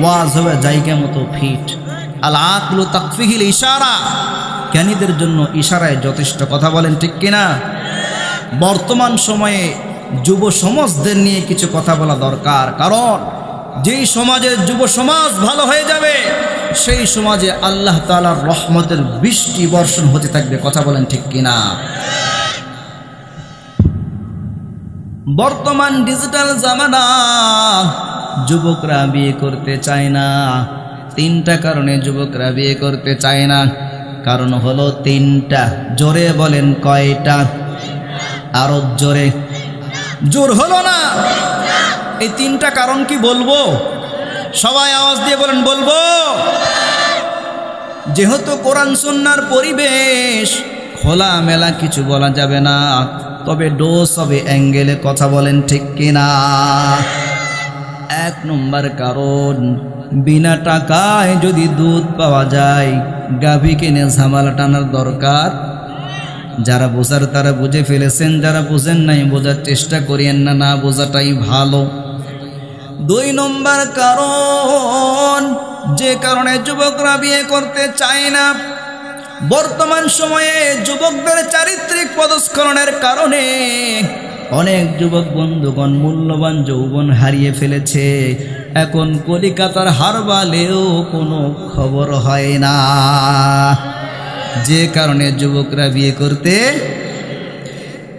ওয়াজ হবে জায়গা মতো ফিট। আল আকলু তাকফিহিল ইশারা, জ্ঞানীদের জন্য ইশারায় যথেষ্ট। কথা বলেন ঠিক কিনা? বর্তমান সময়ে যুব সমাজদের নিয়ে কিছু কথা বলা দরকার, কারণ যেই সমাজের যুব সমাজ ভালো হয়ে যাবে, সেই সমাজে আল্লাহ তাআলার রহমতের বৃষ্টি বর্ষণ হতে থাকবে। কথা বলেন ঠিক কিনা? বর্তমান ডিজিটাল জামানা, যুবকরা বিয়ে করতে চায় না। 3টা কারণে যুবকরা বিয়ে করতে চায় না। কারণ হলো 3টা। জোরে বলেন কয়টা? আরো জোরে। জোর হলো না। এই 3টা কারণ কি বলবো? সবাই আওয়াজ দিয়ে বলেন বলবো। যেহেতু কোরআন সুন্নাহর পরিবেশ খোলামেলা কিছু বলা যাবে না, তবে ডোজ হবে অ্যাঙ্গেলে। কথা বলেন ঠিক কিনা? 1 নম্বর কারণ, বিনা টাকায় যদি দুধ পাওয়া যায় গাভী কিনে ঝামেলা টানার দরকার। যারা বোঝার তারা বুঝে ফেলেছেন, যারা বুঝেন নাই বোঝার চেষ্টা করিয়েন না, না বোঝাটাই ভালো। 2 নম্বর কারণ, যে কারণে যুবকরা বিয়ে করতে চায় না, বর্তমান সময়ে যুবকদের চারিত্রিক পদস্খলনের কারণে অনেক যুবক বন্ধুগণ মূল্যবান যৌবন হারিয়ে ফেলেছে। এখন কলিকাতার হারবালেও কোনো খবর হয় না, যে কারণে যুবকরা বিয়ে করতে।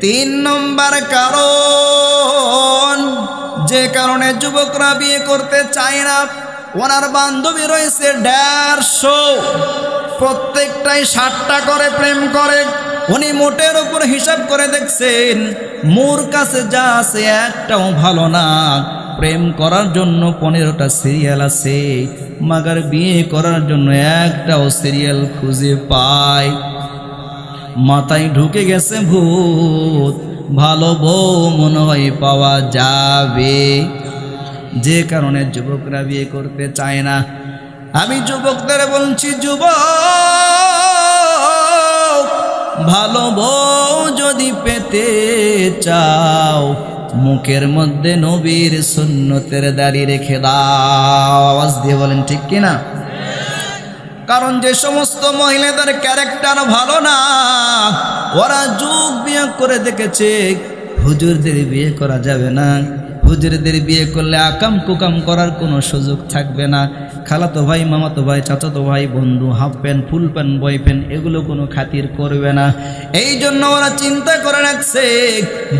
3 নম্বর কারণ, যে কারণে যুবকরা বিয়ে করতে চায় না, ওনার বান্ধবী রয়েছে 150, প্রত্যেকটাই 60টা করে প্রেম করে। উনি মোটের উপর হিসাব করে দেখছেন, মোর কাছে যা আছে একটাও ভালো না। প্রেম করার জন্য 15টা সিরিয়াল আছে, মাগার বিয়ে করার জন্য একটাও সিরিয়াল খুঁজে পায়। মাথায় ঢুকে গেছে ভূত, ভালো বউ মনে হয় পাওয়া যাবে, যে কারণে যুবকরা বিয়ে করতে চায় না। আমি যুবকদের বলছি, যুবক, ভালো বউ যদি পেতে চাও মুখের মধ্যে নবীর সুন্নতের দাড়ি রেখে দাও। আওয়াজ দিয়ে বলেন ঠিক কিনা? কারণ যে সমস্ত মহিলাদের ক্যারেক্টার ভালো না, ওরা যুগ বিয়ে করে দেখেছে হুজুরদের বিয়ে করা যাবে না, হুজুরদের বিয়ে করলে আকাম কুকাম করার কোনো সুযোগ থাকবে না, খালাতো ভাই, মামাতো ভাই, চাচাতো ভাই, বন্ধু, হাফ প্যান্ট, ফুল প্যান্ট, বয় প্যান্ট, এগুলো কোনো খাতির করবে না। এই জন্য ওরা চিন্তা করে রাখছে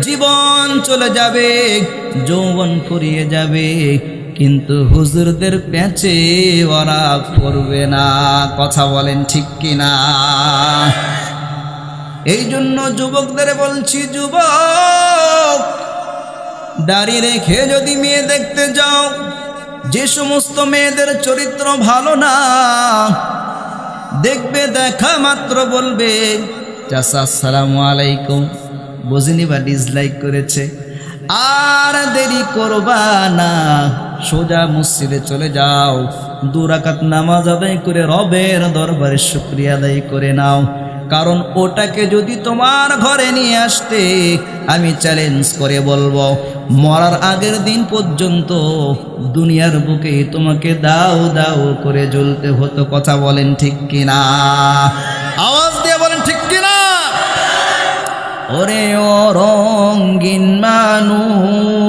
জীবন চলে যাবে, যৌবন ফুরিয়ে যাবে, কিন্তু হুজুরদের প্যাঁচে ওরা পড়বে না। কথা বলেন ঠিক কিনা? এই জন্য যুবকদের বলছি, যুবক, দাড়ি রেখে যদি মেয়ে দেখতে যাও, যে সমস্ত মেয়েদের চরিত্র ভালো না, দেখবে দেখা মাত্র বলবে চাচা আসসালামু আলাইকুম, বুঝিনি বা ডিসলাইক করেছে, আর দেরি করবা না, সোজা মসজিদে চলে যাও, 2 রাকাত নামাজ আদায় করে রবের দরবারে শুকরিয়া আদায় করে নাও। কারণ ওটাকে যদি তোমার ঘরে নিয়ে আসতে, আমি চ্যালেঞ্জ করে বলবো, মরার আগের দিন পর্যন্ত দুনিয়ার বুকে তোমাকে দাও দাও করে জ্বলতে হতো। কথা বলেন ঠিক কিনা? আওয়াজ দিয়ে বলেন ঠিক কিনা? ওরে ও রঙিন মানুষ,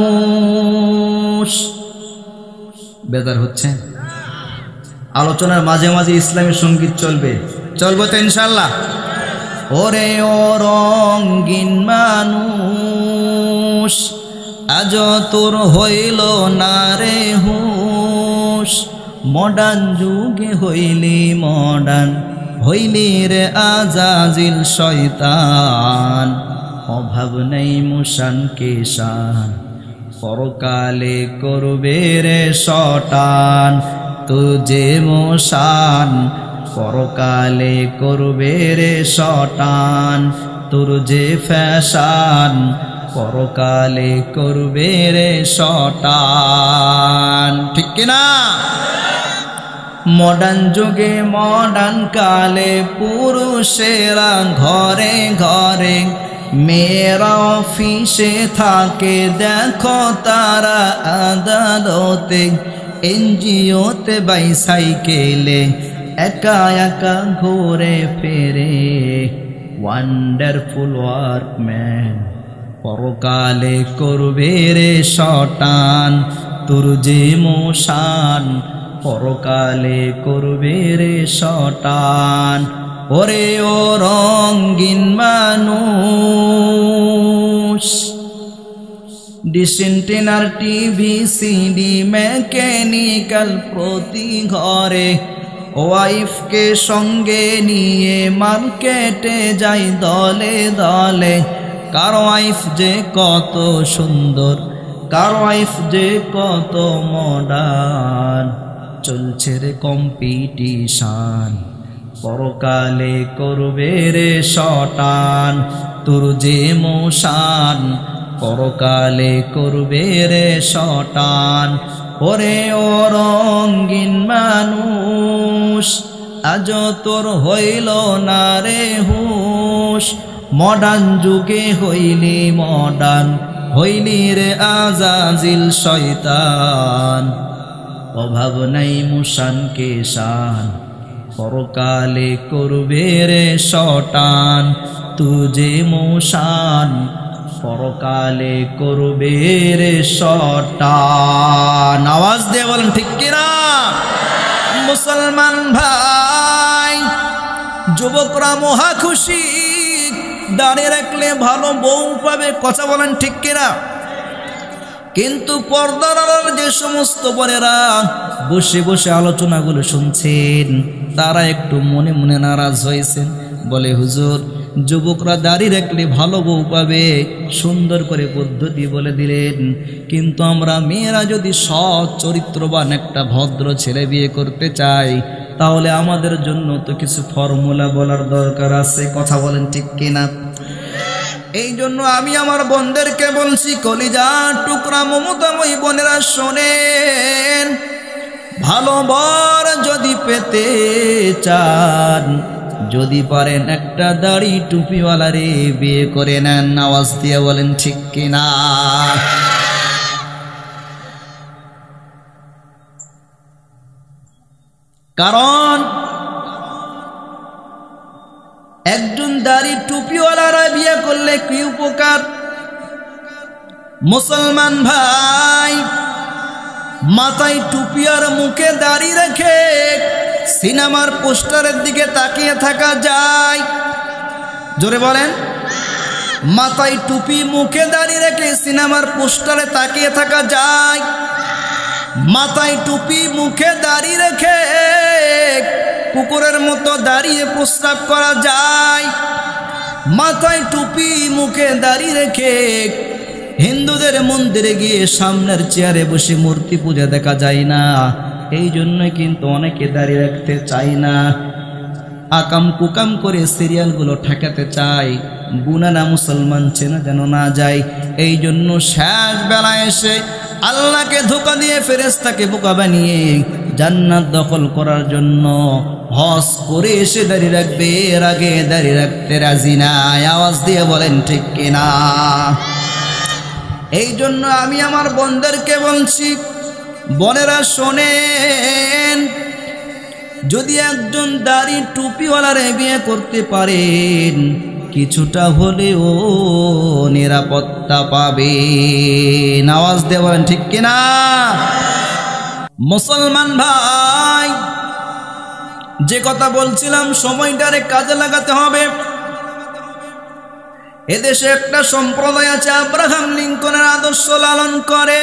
বেজার হচ্ছে? আলোচনার মাঝে মাঝে ইসলামী সঙ্গীত চলবে, চলবে তো ইনশাল্লাহ? ওরে ও রঙিন মানুষ, আজ তোর হইল না রে হুঁশ, মডার্ন যুগে হইলি মডার্ন, হইলি রে আজাজিল শয়তান, অভাব নেই মুশান কেশান, পরকালে করবে রে শটান, তুজে মোশান, পরকালে করবে রে শটান, তোর যে ফ্যাশান, পরকালে করবে রে শটান। ঠিক কিনা? মডার্ন যুগে মডার্ন কালে পুরুষেরা ঘরে ঘরে, মেয়েরা অফিসে থাকে, দেখো তারা আদালতে, এনজিওতে বাইসাইকেলে একা একা ঘুরে ফেরে, ওয়ান্ডারফুল ওয়ার্কম্যান, পরকালে করবে রে শটান, তোর যে মোশান, পরকালে করবে রে শটান। ওরে ও রঙিন মানুষ, ডিসেন্টেনার, টিভি, সিডি, মেকানিক্যাল প্রতি ঘরে, ওয়াইফকে সঙ্গে নিয়ে মার্কেটে যাই দলে দলে, কার ওয়াইফ যে কত সুন্দর, কার ওয়াইফ যে কত মডার্ন, চলছে রে কম্পিটিশন, পরকালে করবে রে শটান তোর যে মশান, পরকালে করবে রে শটান। ওরে ও রঙিন মানুষ আজ তোর হইল না রে হুশ, মডার্ন যুগে হইলি মডার্ন, হইলি রে আজাজিল শয়তান। অভাব নাই মুশান কে শান, পরকালে করবে রে শটান তুজে মুশান, পরকালে করবে রে শটান। আওয়াজ দিয়ে বলেন ঠিক কিনা? মুসলমান ভাই যুবকরা মহা খুশি, দাঁড়িয়ে রাখলে ভালো বউ পাবে, কথা বলেন ঠিক কিনা? কিন্তু পর্দার আড়াল যে সমস্ত বোনেরা বসে বসে আলোচনাগুলো শুনছেন, তারা একটু মনে মনে নারাজ হয়েছেন। বলে হুজুর, যুবকরা দাঁড়িয়ে রাখলে ভালো বউ পাবে, সুন্দর করে পদ্ধতি বলে দিলেন, কিন্তু আমরা মেয়েরা যদি সৎ চরিত্রবান একটা ভদ্র ছেলে বিয়ে করতে চাই, তাহলে আমাদের জন্য তো কিছু ফর্মুলা বলার দরকার আছে, কথা বলেন ঠিক কিনা? এই জন্য আমি আমার বোনদেরকে বলছি, কলিজা টুকরা মমতাময়ী বোনেরা শোনেন, ভালো বর যদি পেতে চান, যদি পারেন একটা দাড়ি টুপিওয়ালা রে বিয়ে করে নেন। আওয়াজ দিয়ে বলেন ঠিক কিনা? কারণ একজন দাড়ি টুপিওয়ালারা বিয়ে করলে কি উপকার? মুসলমান ভাই, মাথায় টুপি আর মুখে দাড়ি রেখে সিনেমার পোস্টারের দিকে তাকিয়ে থাকা যায়? জোরে বলেন। মাথায় টুপি মুখে দাড়ি রেখে সিনেমার পোস্টারে তাকিয়ে থাকা যায়? মাথায় টুপি মুখে দাড়ি রেখে কুকুরের মতো দাঁড়িয়ে প্রস্রাব করা যায়? মাথায় টুপি মুখে দাড়ি রেখে হিন্দুদের মন্দিরে গিয়ে সামনের চেয়ারে বসে মূর্তি পূজা দেখা যায় না। এই জন্য কিন্তু অনেকে দাঁড়িয়ে রাখতে চায় না, আকাম কুকাম করে সিরিয়ালগুলো ঠেকাতে চায়, গুনানা মুসলমান চেনা যেন না যায়। এই জন্য শেষ বেলায় এসে আল্লাহকে ধোঁকা দিয়ে ফেরেশতাকে বোকা বানিয়ে জান্নাত দখল করার জন্য হজ করে এসে দাঁড়িয়ে রাখবে, এর আগে দাঁড়িয়ে রাখতে রাজি না। আওয়াজ দিয়ে বলেন ঠিক কিনা? এই জন্য আমি আমার বোনদেরকে বলছি, বোনেরা শোনেন, যদি একজন দাড়ি টুপিওয়ালারে বিয়ে করতে পারেন, কিছুটা হলেও নিরাপত্তা পাবেন। আওয়াজ দিয়ে বলেন ঠিক কিনা? মুসলমান ভাই, যে কথা বলছিলাম সময়টারে কাজে লাগাতে হবে। এদেশে একটা সম্প্রদায় আছে আব্রাহাম লিঙ্কনের আদর্শ লালন করে,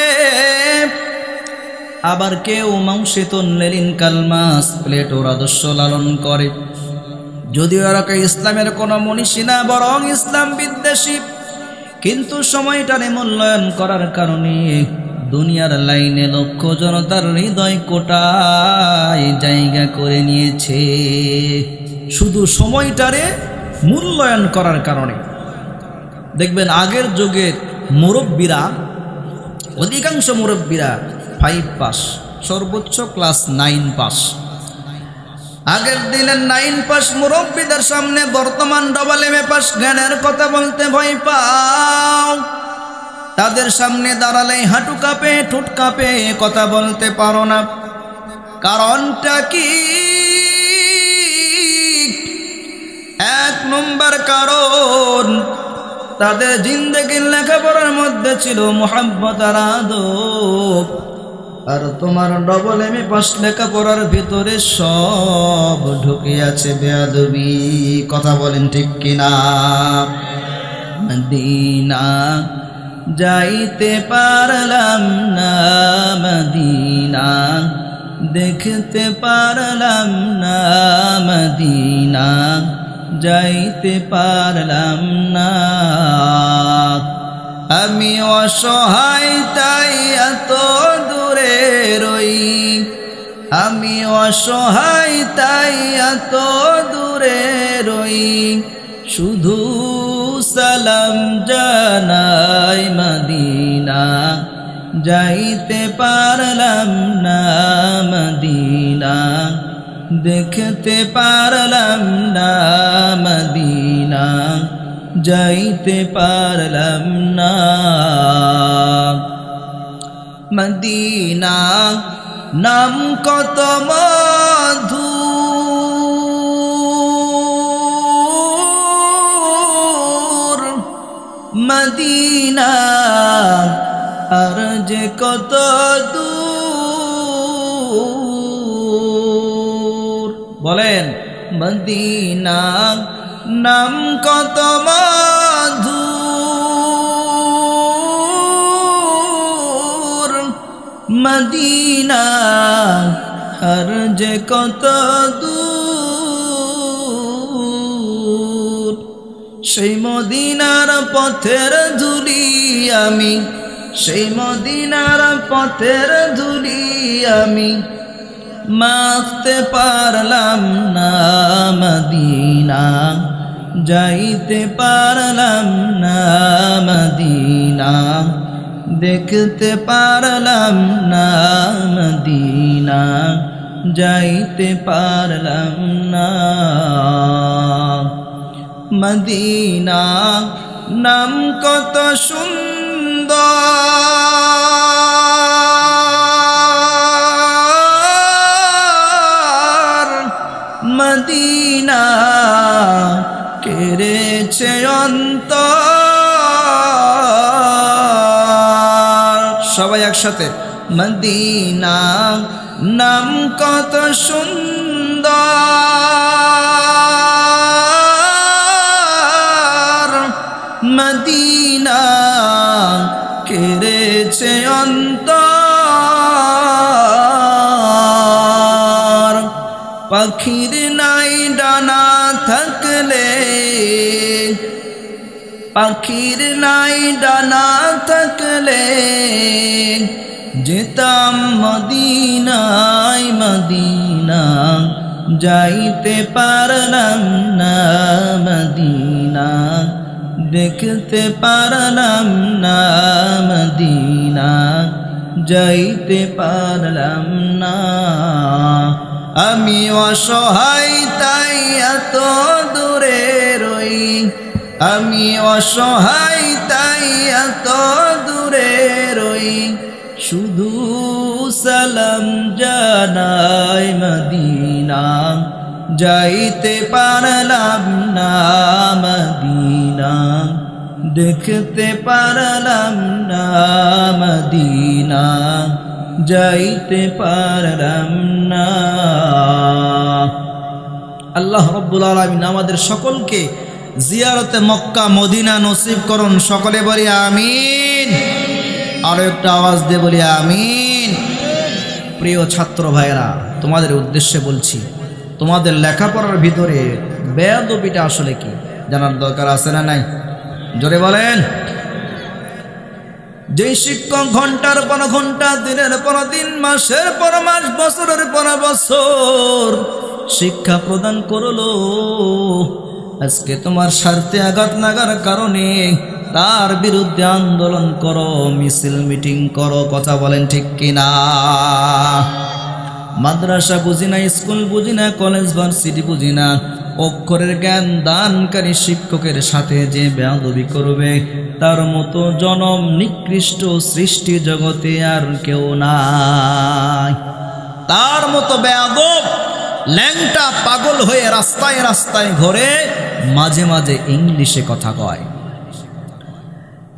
আবার কেউ মাউসেতুন লেনিন কালমাস প্লেটোর আদর্শ লালন করে। যদিও এরা ইসলামের কোনো মনীষী না, বরং ইসলাম বিদ্বেষী, কিন্তু সময়টারে মূল্যায়ন করার কারণে দুনিয়ার লাইনে লক্ষ জনতার হৃদয় কোটায় জায়গা করে নিয়েছে, শুধু সময়টারে মূল্যায়ন করার কারণে। দেখবেন আগের যুগের মুরব্বীরা, অধিকাংশ মুরব্বীরা 5 পাস, সর্বোচ্চ ক্লাস 9 পাস। আগের দিনের 9 পাস মুরব্বীদের সামনে বর্তমান ডবল এম এ পাস জ্ঞানের কথা বলতে ভয় পাও। তাদের সামনে দাঁড়ালে হাঁটু কাঁপে, ঠোঁট কাঁপে, কথা বলতে পারো না। কারণটা কি? 1 নম্বর কারণ, তাদের জিন্দেগির লেখাপড়ার মধ্যে ছিল মুহাব্বত আর আদব, আর তোমার ডবল এম এ পাস লেখাপড়ার ভিতরে সব ঢুকে আছে বেয়াদবি। কথা বলেন ঠিক কিনা? মদিনা যাইতে পারলাম না, মদিনা দেখতে পারলাম না, মদিনা যাইতে পারলাম না। আমি অসহায় তাই এত দূরে রই, আমি অসহায় তাই এত দূরে রই শুধু সালাম জানাই মদিনা যাইতে পারলাম না মদিনা দেখতে পারলাম না মদিনা যাইতে পারলাম না মদিনা নাম কত মধুর মদিনা আর যে কত দূর বলেন মদিনা নাম কত মধুর মদিনা আর যে কত দূর সেই মদিনার পথের ধুলি আমি সেই মদিনার পথের ধুলি আমি মাখতে পারলাম না মদিনা যাইতে পারলাম না মদিনা দেখতে পারলাম না মদিনা যাইতে পারলাম না মদিনা নাম কত সুন্দর মদিনা কেড়েছে অন্তর সবাই একসাথে মদিনা নাম কত সুন্দর মদিনা কেড়েছে অন্তর পাখির নাই ডানা থাকলে পাখির নাই ডানা থাকলে যেতাম মদিনায় মদিনা যাইতে পারলাম না মদিনা দেখতে পারলাম না মদিনা যাইতে পারলাম না আমি অসহায় তাই এত দূরে রই আমি অসহায় তাই এত দূরে রই শুধু সালাম জানাই মদিনা যাইতে পারলাম না মদিনা দেখতে পারলাম না মদিনা যাইতে পারলাম না আল্লাহ রাব্বুল আলামিন আমাদের সকলকে জিয়ারতে মক্কা মদিনা নসিব করুন সকলে বলি আমিন আরো একটা আওয়াজ দিয়ে বলি আমিন প্রিয় ছাত্র ভাইরা তোমাদের উদ্দেশ্যে বলছি তোমাদের লেখাপড়ার ভিতরে বেয়াদবিটা আসলে কি জানার দরকার আছে না নাই জোরে বলেন যেই শিক্ষক ঘন্টার পর ঘন্টা দিনের পর দিন মাসের পর মাস বছরের পর বছর শিক্ষা প্রদান করলো আজকে তোমার স্বার্থে আঘাত লাগার কারণে তার বিরুদ্ধে আন্দোলন করো মিছিল মিটিং করো কথা বলেন ঠিক কিনা মাদ্রাসা বুঝি না স্কুল বুঝি না কলেজ ভার্সিটি বুঝি না অক্ষরের জ্ঞান দানকারী শিক্ষকের সাথে যে বেয়াদবি করবে তার মতো জনম নিকৃষ্ট সৃষ্টি জগতে আর কেউ নাই তার মতো বেয়াদব ল্যাংটা পাগল হয়ে রাস্তায় রাস্তায় ঘোরে মাঝে মাঝে ইংলিশে কথা কয়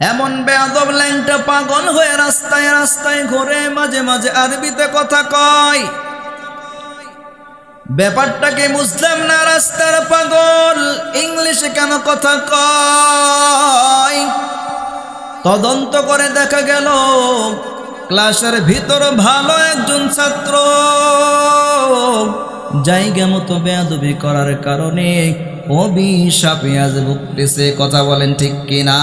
এমন বেয়াদব ল্যাংটা পাগল হয়ে রাস্তায় রাস্তায় ঘোরে মাঝে মাঝে আরবিতে কথা কয় ব্যাপারটাকে বুঝলাম না রাস্তার পাগল ইংলিশে কেন কথা কয় তদন্ত করে দেখা গেল ক্লাসের ভিতর ভালো একজন ছাত্র জায়গা মতো বেয়াদবি করার কারণে অভিশাপে আজ ভুগতেছে কথা বলেন ঠিক কিনা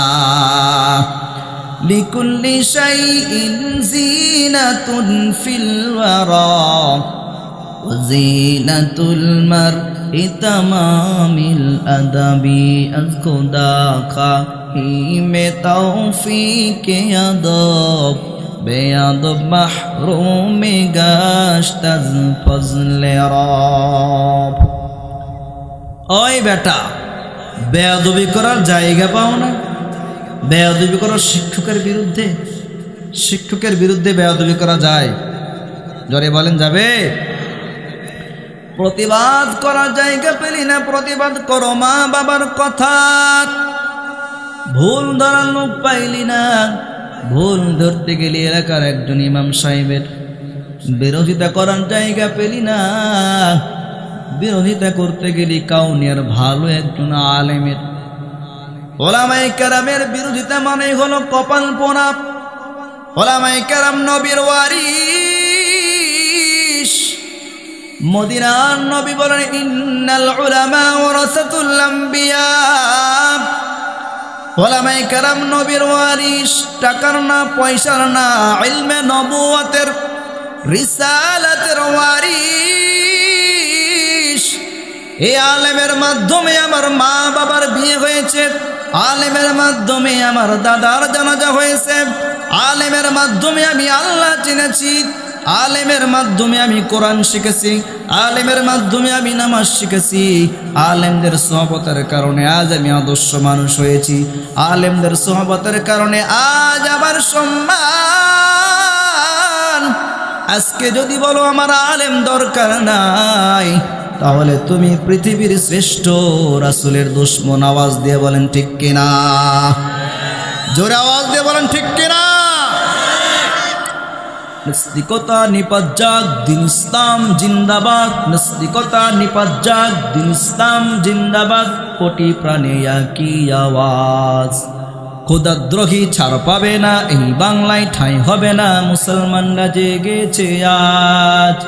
লিকুল্লি শাইইন জিনাতুন ফিল ওয়ারা জিনাতুল মারই তামামিল আদাবি আজ খুদা খাহিমে তৌফিকে আদব বেয়াদব মাহরুমে গাশত আজ ফজলে রব। ওই বেটা, বেয়াদবি করার জায়গা পাও না? বেয়াদবি করার শিক্ষকের বিরুদ্ধে বেয়াদবি করা যায়? জোরে বলেন যাবে? প্রতিবাদ করার জায়গা পেলি না, প্রতিবাদ করো মা বাবার কথা। ভুল ধরার লোক পাইলি না, ভুল ধরতে গেলে এলাকার একজন ইমাম সাহেবের বিরোধিতা করার জায়গা পেলি না, বিরোধিতা করতে গেলি কাউনিয়ার ভালো একজন আলেমের ওলামায়ে কেরামের বিরোধিতা মানে হলো কপাল পোড়া। ওলামায়ে কেরাম নবীর ওয়ারিস। মদিনার নবী বলেন ইন্নাল উলামা ওয়ারাসাতুল আম্বিয়া। ওলামায়ে কেরাম নবীর ওয়ারিস, টাকার না, পয়সার না, ইলমে নবুয়তের রিসালাতের ওয়ারিস। এই আলেমের মাধ্যমে আমার মা বাবার বিয়ে হয়েছে, আলেমের মাধ্যমে আমার দাদার জানাজা হয়েছে, আলেমের মাধ্যমে আমি আল্লাহ চিনেছি, আলেমের মাধ্যমে আমি কোরআন শিখেছি, আলেমের মাধ্যমে আমি নামাজ শিখেছি। আলেমদের সোহবতের কারণে আজ আমি আদর্শ মানুষ হয়েছি, আলেমদের সোহবতের কারণে আজ আমার সম্মান। আজকে যদি বলো আমার আলেম দরকার নাই, তাহলে তুমি পৃথিবীর শ্রেষ্ঠ রাসূলের দুশমন। আওয়াজ দিয়ে বলেন ঠিক কিনা? জোরে আওয়াজ দিয়ে বলেন ঠিক কিনা? নাস্তিকতা নিপাত যাক, দিন ইসলাম জিন্দাবাদ। নাস্তিকতা নিপাত যাক, দিন ইসলাম জিন্দাবাদ। কোটি প্রাণে একই আওয়াজ। খোদাদ্রোহী ছাড় পাবে না, এই বাংলায় ঠাঁই হবে না। মুসলমানরা জেগেছে আজ।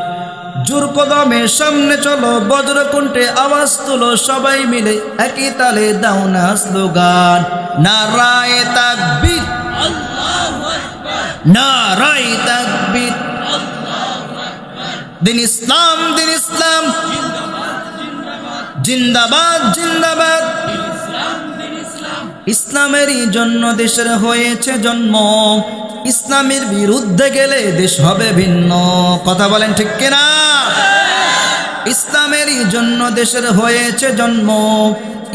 জোর কদমে সামনে চলো, বজ্রকণ্ঠে আওয়াজ তুলো, সবাই মিলে একই তালে দাও না স্লোগান। নারায়ে তাকবীর, আল্লাহু আকবার। নারায়ে তাকবীর, আল্লাহু আকবার। দিন ইসলাম, দিন ইসলাম জিন্দাবাদ, জিন্দাবাদ। ইসলামেরই জন্য দেশের হয়েছে জন্ম, ইসলামের বিরুদ্ধে গেলে দেশ হবে ভিন্ন। কথা বলেন ঠিক কিনা? ইসলামেরই জন্য দেশের হয়েছে জন্ম,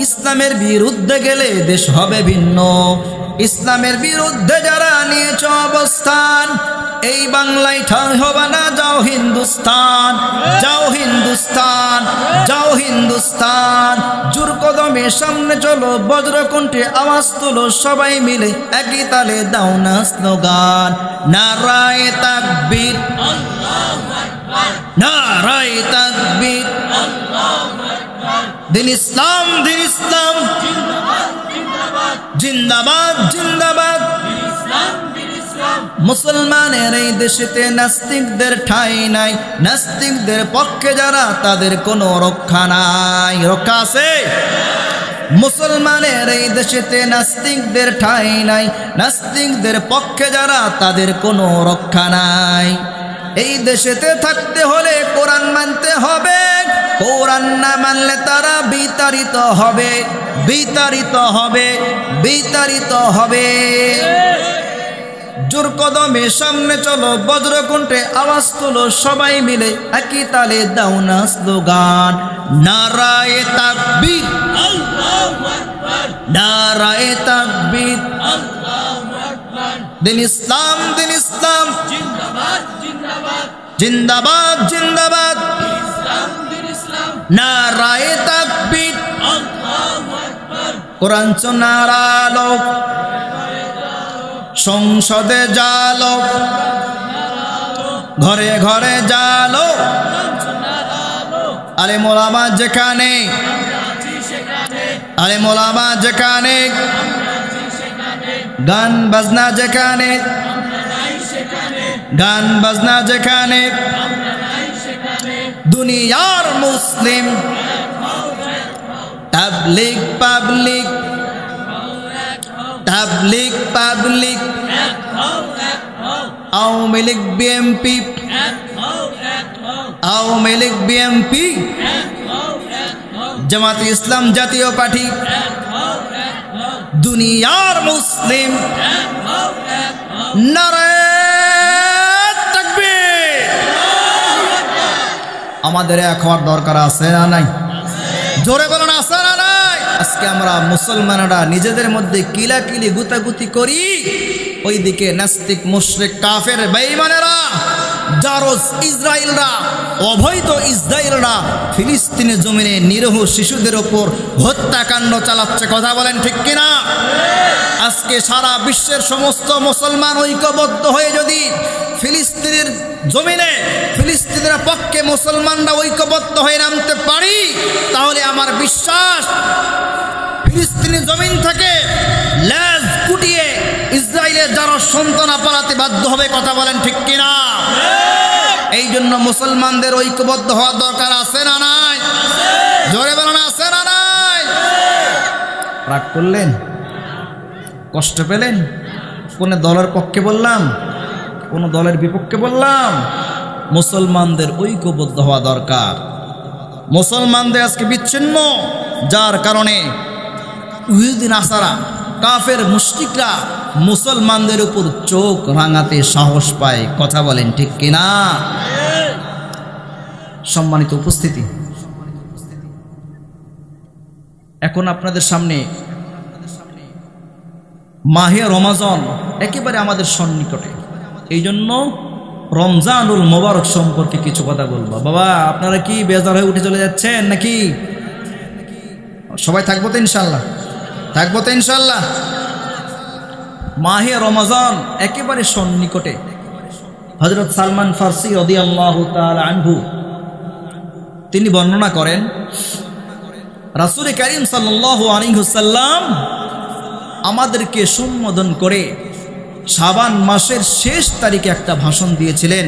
ইসলামের বিরুদ্ধে গেলে দেশ হবে ভিন্ন। ইসলামের বিরুদ্ধে যারা নিয়েছ অবস্থান, এই বাংলায় ঠাঁই হবে না। যাও হিন্দুস্তান, যাও হিন্দুস্তান, যাও হিন্দুস্তান। জোর কদমে সামনে চলো, বজ্রকণ্ঠে আওয়াজ তুলো, সবাই মিলে একই তালে দাও না স্লোগান। নারায়ে তাকবীর, আল্লাহু আকবার। নারায়ে তাকবীর, আল্লাহু আকবার। দিন ইসলাম, দিন ইসলাম জিন্দাবাদ, জিন্দাবাদ। মুসলমানের এই দেশেতে নাস্তিকদের ঠাঁই নাই, নাস্তিকদের পক্ষে যারা তাদের কোনো রক্ষা নাই। রক্ষা আছে? মুসলমানের এই দেশেতে নাস্তিকদের ঠাঁই নাই, নাস্তিকদের পক্ষে যারা তাদের কোনো রক্ষা নাই। এই দেশেতে থাকতে হলে কোরআন মানতে হবে, কোরআন না মানলে তারা বিতাড়িত হবে, বিতাড়িত হবে, বিতাড়িত হবে। জোর কদমে সামনে চলো, বজ্রকণ্ঠে আওয়াজ তুলো, সবাই মিলে একই তালে দাও না স্লোগান। নারায়ে তাকবীর, আল্লাহু আকবার। নারায়ে তাকবীর, আল্লাহু আকবার। দিন ইসলাম, দিন ইসলাম জিন্দাবাদ, জিন্দাবাদ, জিন্দাবাদ, জিন্দাবাদ। ইসলাম, দিন ইসলাম। নারায়ে তাকবীর, আল্লাহু আকবার। কোরআন শোনার আলো সংসদে জালো, ঘরে ঘরে জালো। আলেম ওলামা যেখানে, আলেম ওলামা যেখানে, গান বাজনা যেখানে, গান বাজনা যেখানে, দুনিয়ার মুসলিম তাবলিগ পাবলিক, তাবলিগ public, Awami League BNP, Awami League BNP জামাতে ইসলাম জাতীয় পার্টি দুনিয়ার মুসলিম নারে তাকবীর। আমাদের এক হওয়ার দরকার আছে না নাই? জোরে বলুন আছে না নাই? আজকে আমরা মুসলমানরা নিজেদের মধ্যে কিলাকিলি গুতাগুতি করি, ওইদিকে নাস্তিক মুশরিক কাফের বেঈমানেরা জারজ ইসরায়েলরা অবৈধ ইসরায়েলরা ফিলিস্তিনের জমিনে নিরীহ শিশুদের ওপর হত্যাকাণ্ড চালাচ্ছে। কথা বলেন ঠিক কিনা? আজকে সারা বিশ্বের সমস্ত মুসলমান ঐক্যবদ্ধ হয়ে যদি ফিলিস্তিনের জমিনে ফিলিস্তিনের পক্ষে মুসলমানরা ঐক্যবদ্ধ হয়ে নামতে পারি, তাহলে আমার বিশ্বাস ফিলিস্তিনের জমিন থেকে লেজ কুটিয়ে ইসরায়েলের যারা সন্তান পালাতে বাধ্য হবে। কথা বলেন ঠিক কিনা? এই জন্য মুসলমানদের ঐক্যবদ্ধ হওয়ার দরকার আছে না নাই? জোরে বলেন আছে না নাই? রাগ করলেন? কষ্ট পেলেন? কোন দলের পক্ষে বললাম, কোন দলের বিপক্ষে বললাম? মুসলমানদের ঐক্যবদ্ধ হওয়া দরকার। মুসলমানদের আজকে বিচ্ছিন্ন, যার কারণে ইহুদি নাসারা কাফের মুশরিকরা মুসলমানদের উপর চোখ রাঙাতে সাহস পায়। কথা বলেন ঠিক কিনা? সম্মানিত উপস্থিতি, এখন আপনাদের সামনে মাহে রমাজান একেবারে আমাদের সন্নিকটে, এই জন্য রমজানুল মোবারক সম্পর্কে কিছু কথা বলবো। বাবা, আপনারা কি বেজার হয়ে উঠে চলে যাচ্ছেন নাকি? সবাই থাকবো তো ইনশাল্লাহ? থাকবো তো ইনশাল্লাহ? মাহে রমাজান একেবারে সন্নিকটে। হযরত সালমান ফারসি রাদিয়াল্লাহু তাআলা আনহু তিনি বর্ণনা করেন, রাসূল কারীম সাল্লাল্লাহু আলাইহি ওয়াসাল্লাম আমাদেরকে সম্বোধন করে শাবান মাসের শেষ তারিখে একটা ভাষণ দিয়েছিলেন।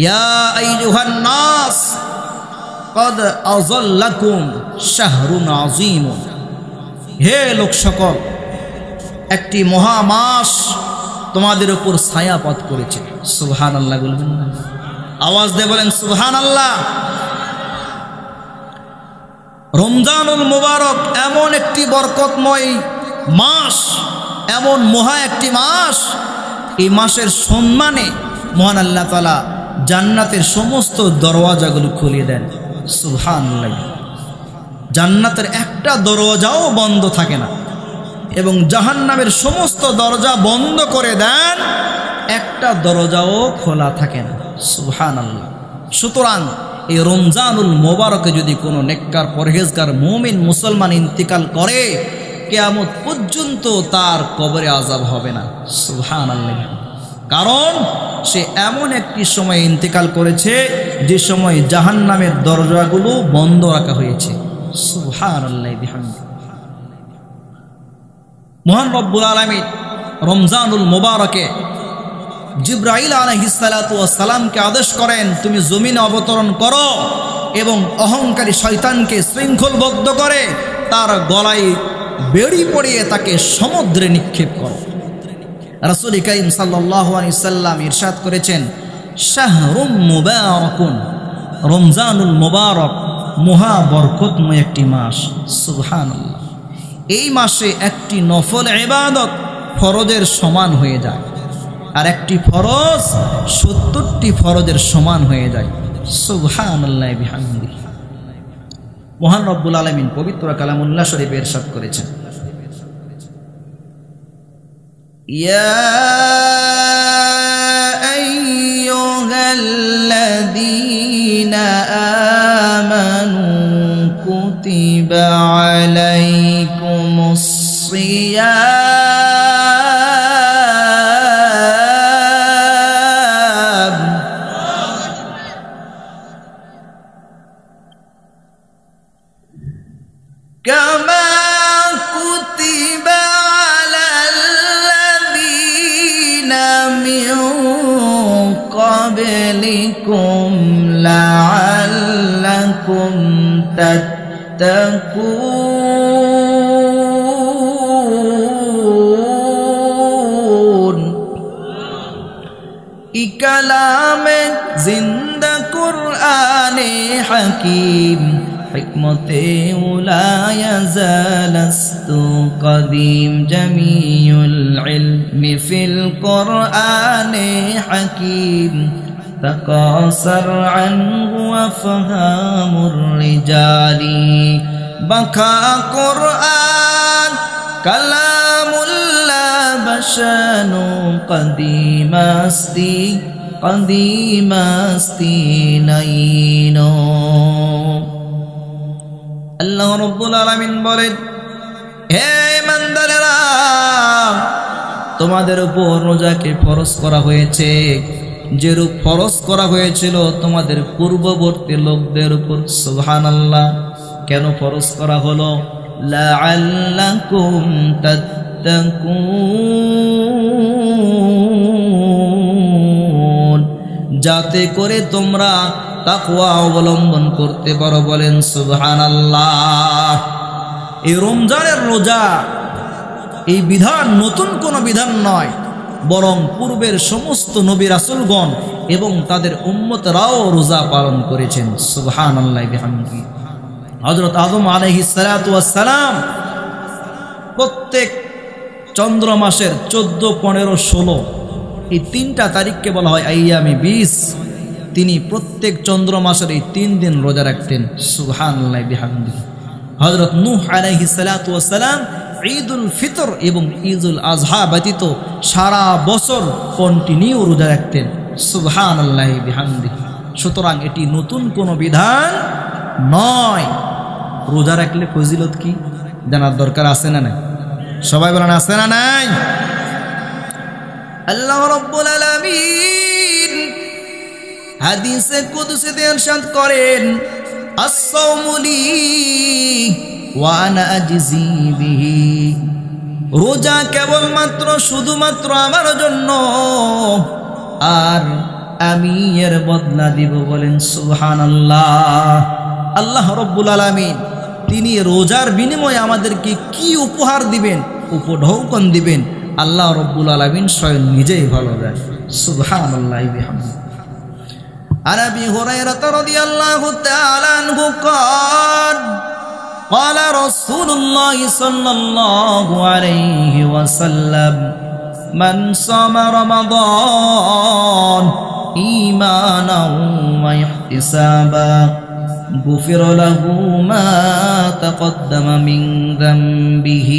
ইয়া আইয়ুহান নাস কদ আযাল্লাকুম শাহরুন আযীম। হে লোক সকল, একটি মহা মাস তোমাদের উপর ছায়াপাত করেছে। সুবহানাল্লাহ বলবেন না? আওয়াজ দিয়ে বলেন সুবহানাল্লাহ। রমজানুল মুবারক এমন একটি বরকতময় মাস, এমন মহা একটি মাস, এই মাসের সম্মানে মহান আল্লাহ তাআলা জান্নাতের সমস্ত দরওয়াজাগুলো খুলে দেন। সুবহানাল্লাহ। জান্নাতের একটা দরওয়াজাও বন্ধ থাকে না এবং জাহান্নামের সমস্ত দরজা বন্ধ করে দেন, একটা দরজাও খোলা থাকে না। সুবহানাল্লাহ। সুতরাং এই রমজানুল মোবারকে যদি কোনো নেককার পরহেজগার মুমিন মুসলমান ইন্তিকাল করে, কিয়ামত পর্যন্ত তার কবরে আযাব হবে না। সুবহানাল্লাহ। কারণ সে এমন একটি সময় ইন্তিকাল করেছে যে সময় জাহান্নামের দরজাগুলো বন্ধ রাখা হয়েছে। সুবহানাল্লাহ বিহামদিহি। মহান রব্বুল আলামিন রমজানুল মোবারকে জিবরাইল আলাইহিস সালাতু ওয়াস সালামকে আদেশ করেন, তুমি জমিনে অবতরণ করো এবং অহংকারী শয়তানকে শৃঙ্খলবদ্ধ করে তার গলায় বেড়ি পড়িয়ে তাকে সমুদ্রে নিক্ষেপ করো। রাসূল কারীম সাল্লাল্লাহু আলাইহি সাল্লাম ইরশাদ করেছেন, শাহরুম মুবারাকুন, রমজানুল মুবারক মহা বরকতময় একটি মাস। সুবহানাল্লাহ। এই মাসে একটি নফল ইবাদত ফরজের সমান হয়ে যায়, আর একটি ফরজ ৭০টি ফরজের সমান হয়ে যায়। সুবহানাল্লাহ বিহামদিহি। মহান রব্বুল আলামিন পবিত্র কালামুল্লাহ শরীফে ইরশাদ করেছেন, ইয়া আইয়ুহাল্লাযীনা আমানু কুতিবা আলাইকুমুস সিয়াম কামা কুতিবা আলাল্লাযীনা মিন ক্বাবলিকুম লাআল্লাকুম তাত্তাকুন। ই কালামে জিন্দা কুরআন কোরআনে হাকিম হিকমতে উলা ইয়াজালাস্তু কদিম জামিউল ইলমি ফিল কোরআনে হাকিম তাকাসার আনহু আফহামুর রিজালি বাকা কোরআন কালামুল্লাহ বাশানু কদিমাস্তি নাইনো। আল্লাহ রাব্বুল আলামিন বলেন, হে ইমানদারেরা, তোমাদের উপর রোজাকে ফরজ করা হয়েছে যেরূপ ফরজ করা হয়েছিল তোমাদের পূর্ববর্তী লোকদের উপর। সুবহানাল্লাহ। কেন ফরজ করা হলো? লাআল্লাকুম তাত্তাকুন, যাতে করে তোমরা তাকওয়া অবলম্বন করতে পারো। বলেন সুবহানাল্লাহ। এই রমজানের রোজা, এই বিধান নতুন কোনো বিধান নয়, বরং পূর্বের সমস্ত নবী রাসূলগণ এবং তাদের উম্মতরাও রোজা পালন করেছেন। সুবহানাল্লাহ বিহামদিহি। হযরত আদম আলাইহিস সালাতু ওয়াস সালাম প্রত্যেক চন্দ্র মাসের 14, 15, 16 এই 3টা তারিখকে বলা হয় আইয়ামে 20। তিনি প্রত্যেক চন্দ্র মাসের এই 3 দিন রোজা রাখতেন। সুবহানাল্লাহ বিহামদিহি। হযরত নূহ আলাইহিস সালাতু ওয়াস সালাম ঈদুল ফিতর এবং ঈদুল আযহা ব্যতীত সারা বছর কন্টিনিউ রোজা রাখতেন। সুবহানাল্লাহ বিহামদিহি। সুতরাং এটি নতুন কোনো বিধান নয়। রোজা রাখলে ফজিলত কি জানার দরকার আছে না নাই? সবাই বলেন আছে না নাই? আল্লাহ রাব্বুল আলামিন হাদিসে কুদসিতে ইরশাদ করেন, আস-সাওমু লি ওয়া আনা আজজি বিহি, রোজা কেবলমাত্র শুধুমাত্র আমার জন্য, আর আমি এর বদলা দিব। বলেন সুবহানাল্লাহ। আল্লাহ রাব্বুল আলামিন তিনি রোজার বিনিময়ে আমাদেরকে কি উপহার দিবেন, উপঢৌকন দিবেন, আল্লাহ রাব্বুল আলামিন স্বয়ং নিজেই ভালো জানেন। সুবহানাল্লাহ বিহামদিহি। عن أبي هريرة رضي الله تعالى عنه قال قال رسول الله صلى الله عليه وسلم من صام رمضان إيمانا واحتسابا غفر له ما تقدم من ذنبه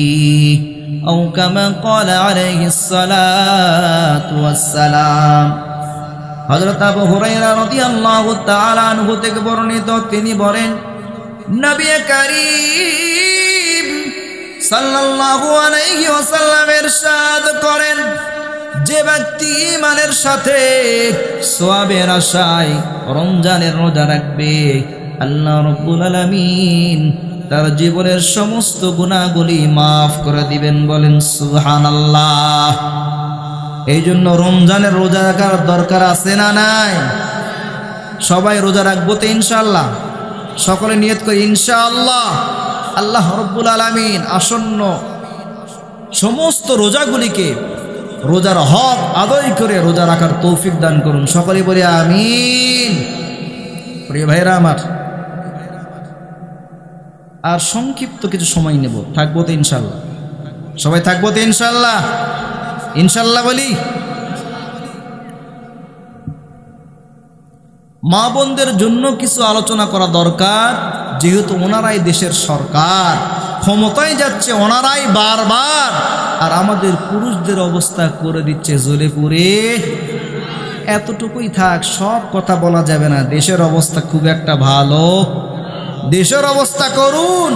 أو كما قال عليه الصلاة والسلام। হযরত আবু হুরায়রা রাদিয়াল্লাহু তাআলা আনহু থেকে বর্ণিত, তিনি বলেন, নবী করিম সাল্লাল্লাহু আলাইহি ওয়াসাল্লাম ইরশাদ করেন, যে ব্যক্তি ঈমানের সাথে সওয়াবের আশায় রমজানের রোজা রাখবে, আল্লাহ রাব্বুল আলামিন তার জীবনের সমস্ত গুনাহগুলি মাফ করে দিবেন। বলেন সুবহানাল্লাহ। এই জন্য রমজানের রোজা রাখার দরকার আছে না নাই? সবাই রোজা রাখবো তো ইনশাআল্লাহ? সকলে নিয়ত করি ইনশাআল্লাহ। আল্লাহ রাব্বুল আলামিন আসন্ন সমস্ত রোজাগুলিকে রোজার হক আদায় করে রোজা রাখার তৌফিক দান করুন। সকলে বলি আমিন। প্রিয় ভাইরা আমার, আর সংক্ষিপ্ত কিছু সময় নেব, থাকবো তো ইনশাআল্লাহ? সবাই থাকবো তো ইনশাআল্লাহ? ইনশাআল্লাহ বলি। মা বোনদের জন্য কিছু আলোচনা করা দরকার, যেহেতু ওনারাই দেশের সরকার, ক্ষমতায় যাচ্ছে ওনারাই বারবার, আর আমাদের পুরুষদের অবস্থা করে দিচ্ছে জ্বলে পুড়ে। এতটুকুই থাক, সব কথা বলা যাবে না। দেশের অবস্থা খুব একটা ভালো, দেশের অবস্থা করুন।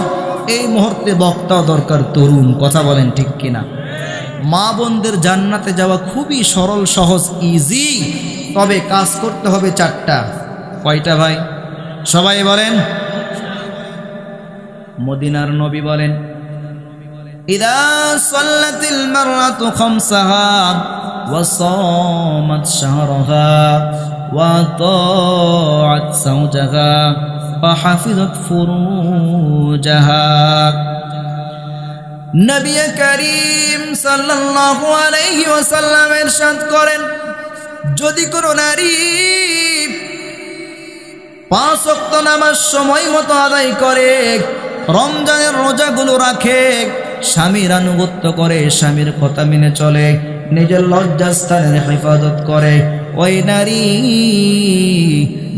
এই মুহূর্তে বক্তা দরকার তরুণ, কথা বলেন ঠিক কিনা? মা বোনদের জান্নাতে যাওয়া খুবই সরল, সহজ, ইজি, তবে কাজ করতে হবে 4টা। কয়টা ভাই? সবাই বলেন। মদিনার নবী বলেন, ইদা সাল্লাতিল মারআতু খামসাহা ওয়া সামাত শাহরাহা ওয়া তাআত যাওজাহা ওয়া হাফিজাত ফুরুজাহা। নবী করিম সাল্লাল্লাহু আলাইহি ওয়াসাল্লাম ইরশাদ করেন, যদি কোনো নারী 5 ওয়াক্ত নামাজ সময় মতো আদায় করে, রমজানের রোজাগুলো রাখে, স্বামীর আনুগত্য করে, স্বামীর কথা মেনে চলে, নিজের লজ্জাস্থানের হেফাজত করে, ওই নারী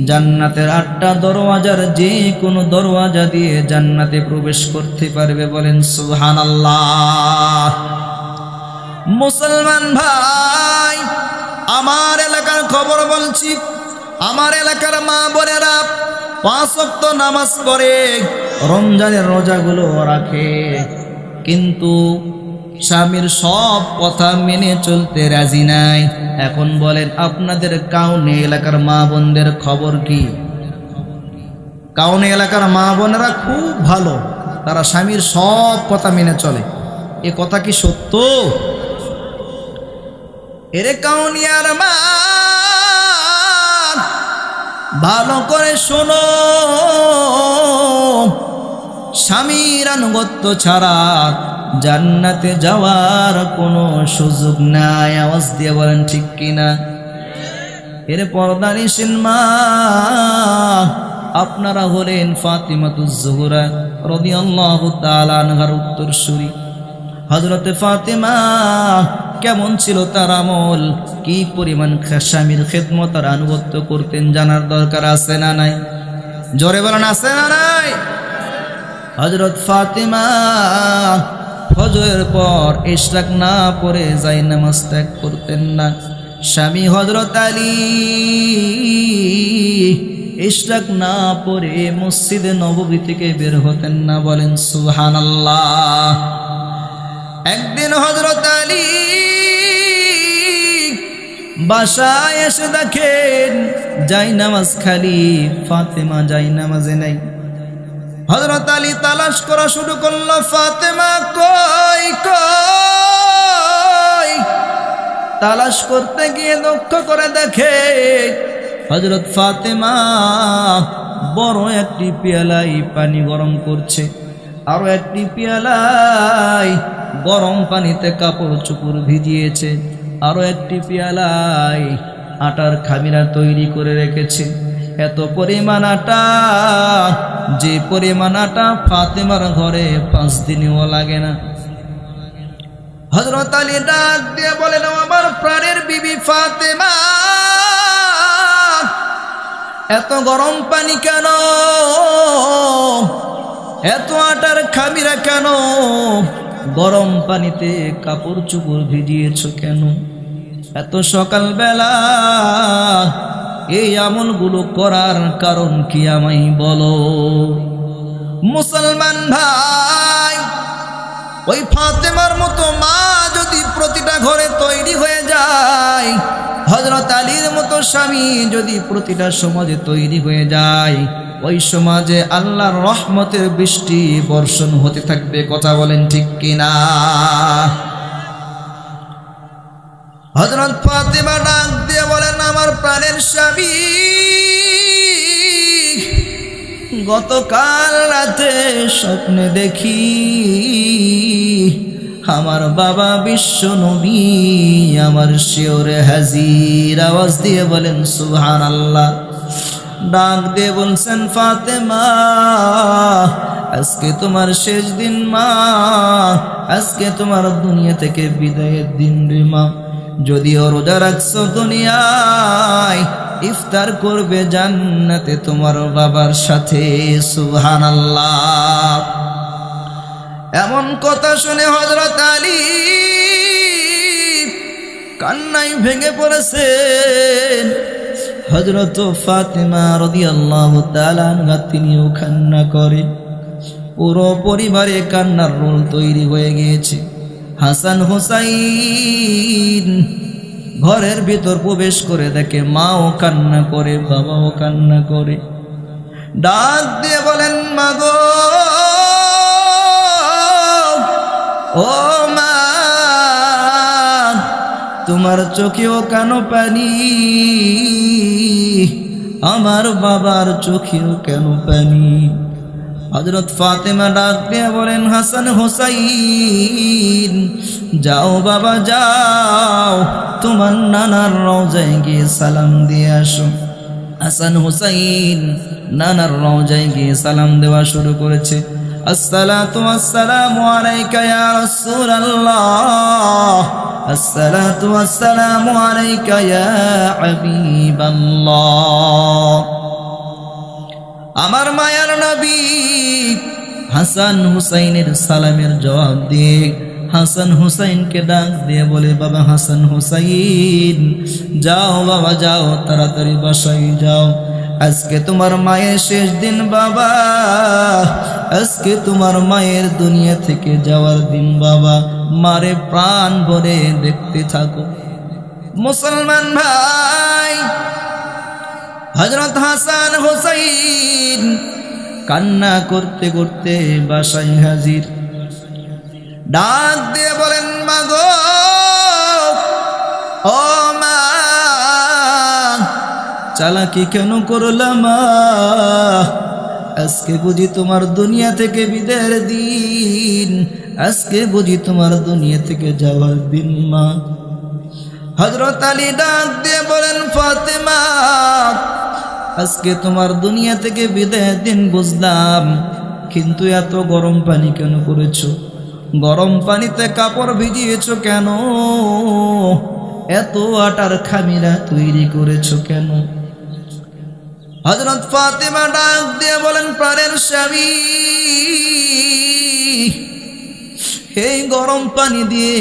জান্নাতের 8টা দরওয়াজার যে কোনো দরওয়াজা দিয়ে জান্নাতে প্রবেশ করতে পারবে। বলেন সুবহানাল্লাহ। মুসলমান ভাই, আমার এলাকার খবর বলছি, আমার এলাকার মা বোনেরা 5 ওয়াক্ত নামাজ পড়ে, রমজানের রোজাগুলো রাখে, কিন্তু স্বামীর সব কথা মেনে চলতে রাজি নাই। এখন বলেন আপনাদের কাউনে এলাকার মা বোনদের খবর কি? কাউনে এলাকার মা বোনেরা খুব ভালো, তারা স্বামীর সব কথা মেনে চলে। এ কথা কি সত্য? এরে কাউনিয়ার মা, ভালো করে শোনো, স্বামীর আনুগত্য ছাড়া জান্নাতে যাওয়ার কোনো সুযোগ নাই। আওয়াজ দিয়ে বলেন ঠিক কিনা? এর পর্দানিশীল মা আপনারা হলেন ফাতিমাতুজ জোহরা রাদিয়াল্লাহু তাআলা আনহার উত্তরসূরি। হযরতে ফাতিমা কেমন ছিল তার আমল, কি পরিমাণ স্বামীর খেদমত আর আনুগত্য করতেন জানার দরকার আছে না নাই? জোরে বলেন আছে না নাই? হযরত ফাতিমা ফজরের পর ইশরাক না পড়ে জায়নামাজ ত্যাগ করতেন না। স্বামী হযরত আলী ইশরাক না পড়ে মসজিদে নববী থেকে বের হতেন না। বলেন সুবহানাল্লাহ। একদিন হযরত আলী বাসায় এসে দেখেন জায়নামাজ খালি, ফাতেমা জায়নামাজে নাই। হযরত আলী তালাশ করা শুরু করলো, ফাতেমা কই কই। তালাশ করতে গিয়ে লক্ষ্য করে দেখে হযরত ফাতেমা বড় একটি পেয়ালায় পানি গরম করছে, আরো একটি পেয়ালায় গরম পানিতে কাপড় চোপড় ভিজিয়েছে, আরো একটি পেয়ালায় আটার খামিরা তৈরি করে রেখেছে। এত পরিমাণ আটা, যে পরিমাণ আটা ফাতেমার ঘরে 5 দিনও লাগে না। হযরত আলী ডাক দিয়ে বলেন, আমার প্রাণের বিবি ফাতেমা, এত গরম পানি কেন? এত আটার খামিরা কেন? গরম পানিতে কাপড় চোপড় ভিজিয়েছ কেন? এত সকালবেলা এই আমলগুলো করার কারণ কি আমায় বলো। মুসলমান ভাই, ওই ফাতেমার মতো মা যদি প্রতিটা ঘরে তৈরি হয়ে যায়, হযরত আলীর মতো স্বামী যদি প্রতিটা সমাজে তৈরি হয়ে যায়, ওই সমাজে আল্লাহর রহমতের বৃষ্টি বর্ষণ হতে থাকবে। কথা বলেন ঠিক কিনা? হযরত ফাতেমা ডাক দিয়ে বলেন, আমার প্রাণের স্বামী, গতকাল রাতে স্বপ্নে দেখি আমার বাবা বিশ্ব নবী আমার শিওরে হাজির। আওয়াজ দিয়ে বলেন সুবহানাল্লাহ। ডাক দিয়ে বলছেন, ফাতেমা, আজকে তোমার শেষ দিন মা, আজকে তোমার দুনিয়া থেকে বিদায়ের দিন রে মা। যদিও রোজা রাখছো দুনিয়ায়, ইফতার করবে জান্নাতে তোমার বাবার সাথে। সুবহানাল্লাহ। এমন কথা শুনে হযরত আলী কান্নায় ভেঙে পড়েছেন। হযরত ফাতেমা রাদিয়াল্লাহু তাআলা আনহা তিনিও কান্না করে। পুরো পরিবারে কান্নার রোল তৈরি হয়ে গিয়েছে। হাসান হুসাইন ঘরের ভিতর প্রবেশ করে দেখে মাও কান্না করে, বাবাও কান্না করে। ডাক দিয়ে বলেন, মা গো, ও মা, তোমার চোখেও কেন পানি? আমার বাবার চোখেও কেন পানি? হযরত ফাতেমা ডাক দিয়ে বলেন, হাসান হুসাইন, যাও বাবা যাও, তোমার নানার রওজায় গিয়ে সালাম দিয়ে আসো। হাসান হুসাইন নানার রওজায় গিয়ে সালাম দেওয়া শুরু করেছে। আসসালাতু ওয়াসসালামু আলাইকা ইয়া রাসূলুল্লাহ, আসসালাতু ওয়াসসালামু আলাইকা ইয়া হাবিবাল্লাহ। আমার মায়ার নবী হাসান হুসাইনের সালামের জবাব দিয়ে হাসান হুসাইনকে ডাক দিয়ে বলে, বাবা হাসান হুসাইন, যাও বাবা যাও, তাড়াতাড়ি বাসায় যাও, আজকে তোমার মায়ের শেষ দিন বাবা, আজকে তোমার মায়ের দুনিয়া থেকে যাওয়ার দিন বাবা, মারে প্রাণ ভরে দেখতে থাকো। মুসলমান ভাই, হযরত হাসান হুসাইন কান্না করতে করতে বাসায় হাজির। ডাক দিয়ে বলেন, মা গো, ও মা, চালাকি কেন করলাম মা? আজকে বুঝি তোমার দুনিয়া থেকে বিদায়ের দিন, আজকে বুঝি তোমার দুনিয়া থেকে যাওয়ার দিন মা। হযরত আলী ডাক দিয়ে বলেন, ফাতেমা, আজকে তোমার দুনিয়া থেকে বিদায়ের দিন বুঝলাম, কিন্তু এত গরম পানি কেন করেছো? গরম পানিতে কাপড় ভিজিয়েছো কেন? এত আটার খামিরা তৈরি করেছো কেন? হযরত ফাতেমা ডাক দিয়ে বলেন, প্রাণের স্বামী, এই গরম পানি দিয়ে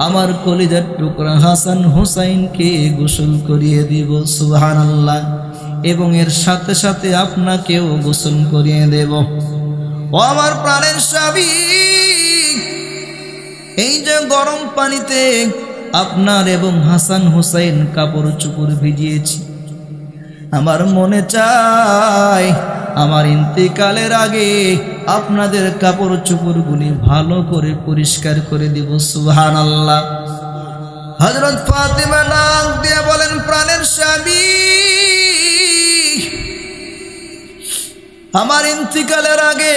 আমার কলিজার টুকরা হাসান হুসাইনকে গোসল করিয়ে দিব, সুবহানাল্লাহ, এবং এর সাথে সাথে আপনাকেও গোসল করিয়ে দেব। ও আমার প্রাণের স্বামী, এই যে গরম পানিতে আপনার এবং হাসান হুসাইন কাপড় চোপড় ভিজিয়েছি, আমার মনে চায় আমার ইন্তেকালের আগে আপনাদের কাপড় চোপড়গুলি ভালো করে পরিষ্কার করে দিব, সুবহানাল্লাহ। হযরত ফাতেমা ডাক দিয়ে বলেন, প্রাণের স্বামী, আমার ইন্তেকালের আগে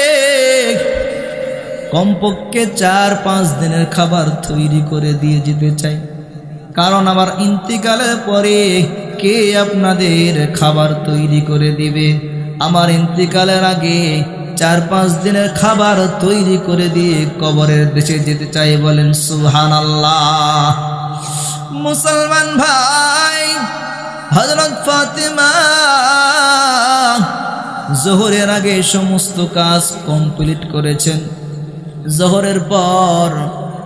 কমপক্ষে 4-5 দিনের খাবার তৈরি করে দিয়ে যেতে চাই, কারণ আমার ইন্তেকালের পরে কে আপনাদের খাবার তৈরি করে দিবে? আমার ইন্তেকালের আগে 4-5 দিনের খাবার তৈরি করে দিয়ে কবরের দেশে যেতে চাই, বলেন সুবহানাল্লাহ। মুসলমান ভাই, হযরত ফাতেমা জোহরের আগে সমস্ত কাজ কমপ্লিট করেছেন। জোহরের পর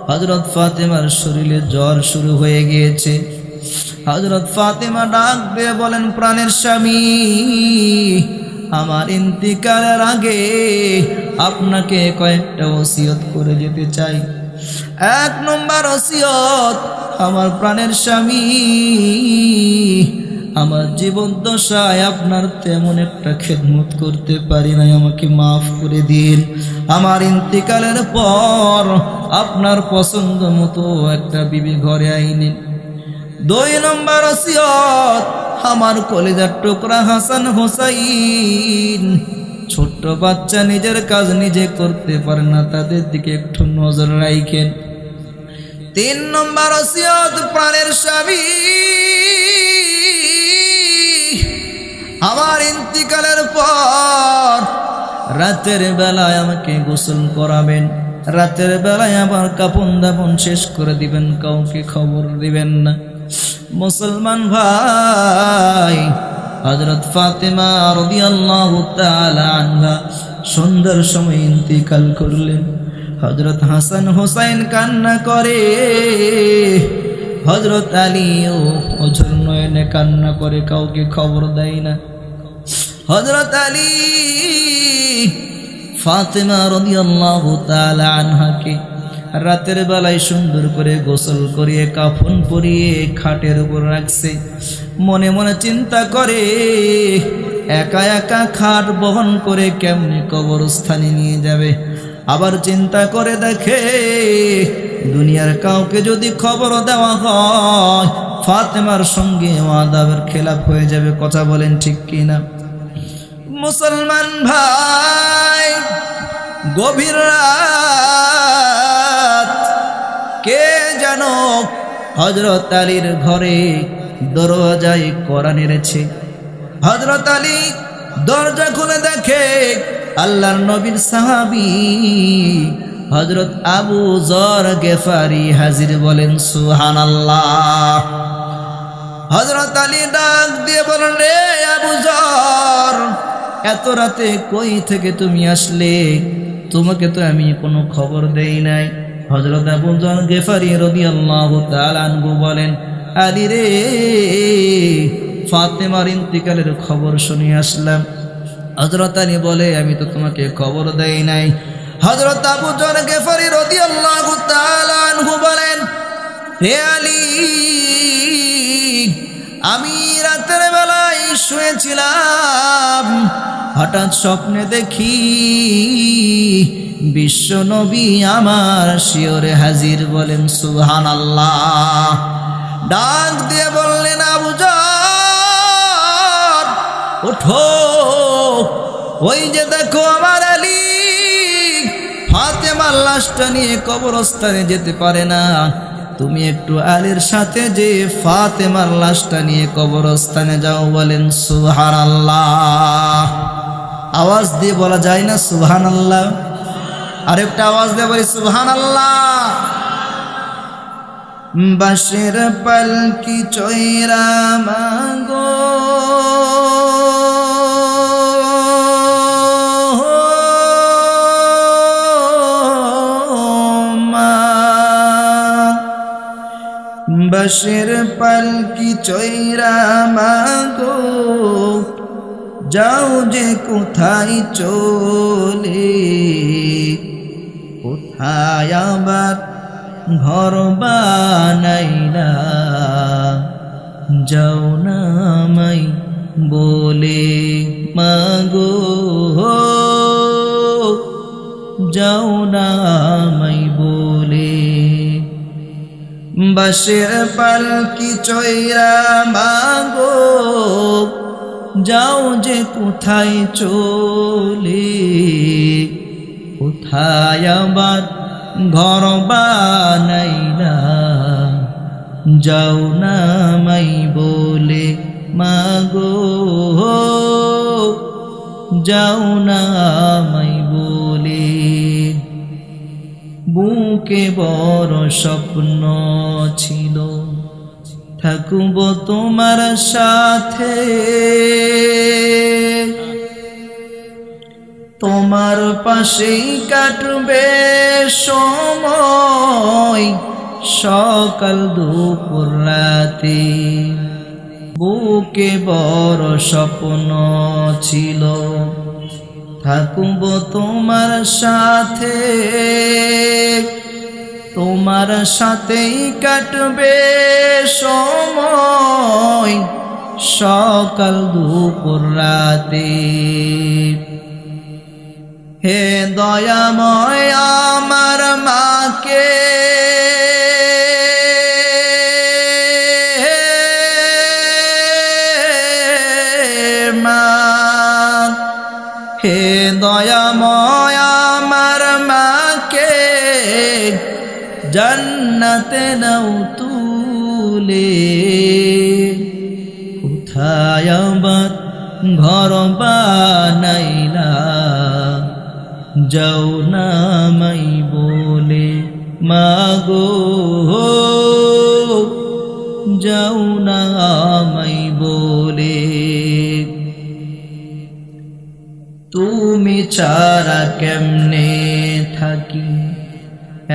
হযরত ফাতেমার শরীরে জ্বর শুরু হয়ে গিয়েছে। হযরত ফাতেমা ডাক দিয়ে বলেন, প্রাণের স্বামী, আমার ইন্তেকালের আগে আপনাকে কয়েকটা ওসিয়ত করে যেতে চাই। 1 নম্বর ওসিয়ত, আমার প্রাণের স্বামী, আমার জীবন দশায় আপনার তেমন একটা খেদমত করতে পারি নাই, আমাকে মাফ করে দিন। আমার ইন্তেকালের পর আপনার পছন্দ মতো একটা বিবি ঘরে আইনেন। 2 নম্বর ওসিয়ত, আমার কলিজার টুকরা হাসান হুসাইন, ছোট্ট বাচ্চা, নিজের কাজ নিজে করতে পারে না, তাদের দিকে একটু নজর রাখেন। 3 নম্বর ওসিয়ত, প্রাণের স্বামী, আমার ইন্তেকালের পর রাতের বেলায় আমাকে গোসল করাবেন, রাতের বেলায় আবার কাপন দাপন শেষ করে দিবেন, কাউকে খবর দিবেন না। মুসলমান ভাই, হযরত ফাতেমা রাদিয়াল্লাহু তাআলা আনহা সন্ধ্যার সময় ইন্তেকাল করলেন। হযরত হাসান হুসাইন কান্না করে, হযরত আলীও অঝর নয়নে কান্না করে, কাউকে খবর দেয় না। হযরত আলী ফাতেমা রাদিয়াল্লাহু তাআলা আনহাকে রাতের বেলায় সুন্দর করে গোসল করিয়ে কাফন পরিয়ে খাটের উপর রাখছে। মনে মনে চিন্তা করে, একা একা খাট বহন করে কেমনে কবরস্থানে নিয়ে যাবে। আবার চিন্তা করে দেখে, দুনিয়ার কাউকে যদি খবর দেওয়া হয় ফাতেমার সঙ্গে আদাবের খেলাফ হয়ে যাবে। কথা বলেন ঠিক কিনা? মুসলমান ভাই, গভীর রাত, কে যেন হযরত আলীর ঘরে দরজায় কড়া নেড়েছে। হযরত আলী দরজা খুলে দেখে আল্লাহর নবীর সাহাবী হযরত আবু যর গেফারি হাজির। বলেন সুবহানাল্লাহ। হযরত আলী ডাক দিয়ে বলেন, রে আবু যর, এত রাতে কই থেকে তুমি আসলে? তোমাকে তো আমি কোনো খবর দেই নাই। হযরত আবু যর গেফারি রাদিয়াল্লাহু তাআলা আনহু বলেন, আলী রে, ফাতেমার ইন্তিকালের খবর শুনে আসলাম। হযরত আলী বলে, আমি তো তোমাকে খবর দেই নাই। হযরত আবু যর গেফারি রাদিয়াল্লাহু তাআলা আনহু বলেন, হে আলী, আমি রাতের বেলায় শুয়েছিলাম, হঠাৎ স্বপ্নে দেখি বিশ্ব নবী আমার শিয়রে হাজির। বলেন সুবহানাল্লাহ। ডাক দিয়ে বললেন, আবু যর, ওঠো, ওই যে দেখো আমার আলী ফাতেমার লাশটা নিয়ে কবরস্থানে যেতে পারে না, তুমি একটু আলীর সাথে যে ফাতেমার লাশটা নিয়ে কবরস্থানে যাও। বলেন সুবহানাল্লাহ। আওয়াজ দিয়ে বলা যায় না সুবহানাল্লাহ? আরেকটা আওয়াজ দিয়ে বলি সুবহানাল্লাহ। বাঁশের পালকি চৈরা মাগো, বাঁশের পালকি চৈরা মাগো, যাও যে কোথায় চলে, কোথায় আবার ঘর বানাইলা, যাও না আমায় বলে মাগো, যাও না আমায় বলে। বাঁশের পালকি চৈরা মাগো, যাও যে কোথায় চলে, কোথায় আবার ঘর বানাইলা, যাও না আমায় বলে মাগো, যাও না আমায় বলে। বুকে বড় স্বপ্ন ছিল, থাকব তোমার সাথে, তোমার পাশেই কাটবে সময়, সকাল দুপুর রাতে। বুকে বড় স্বপ্ন ছিল, থাকব তোমার সাথে, তোমার সাথেই কাটবে সময়, সকাল দুপুর রাতে। হে দয়াময় আমার মাকে, হে দয়াময় আমার মাকে, জান্নাতে নাও তুলে, কোথায় আবার ঘর বানাইলা, যাও না আমায় বলে মাগো, যাও না আমায় বলে। তুমি ছাড়া কেমনে থাকি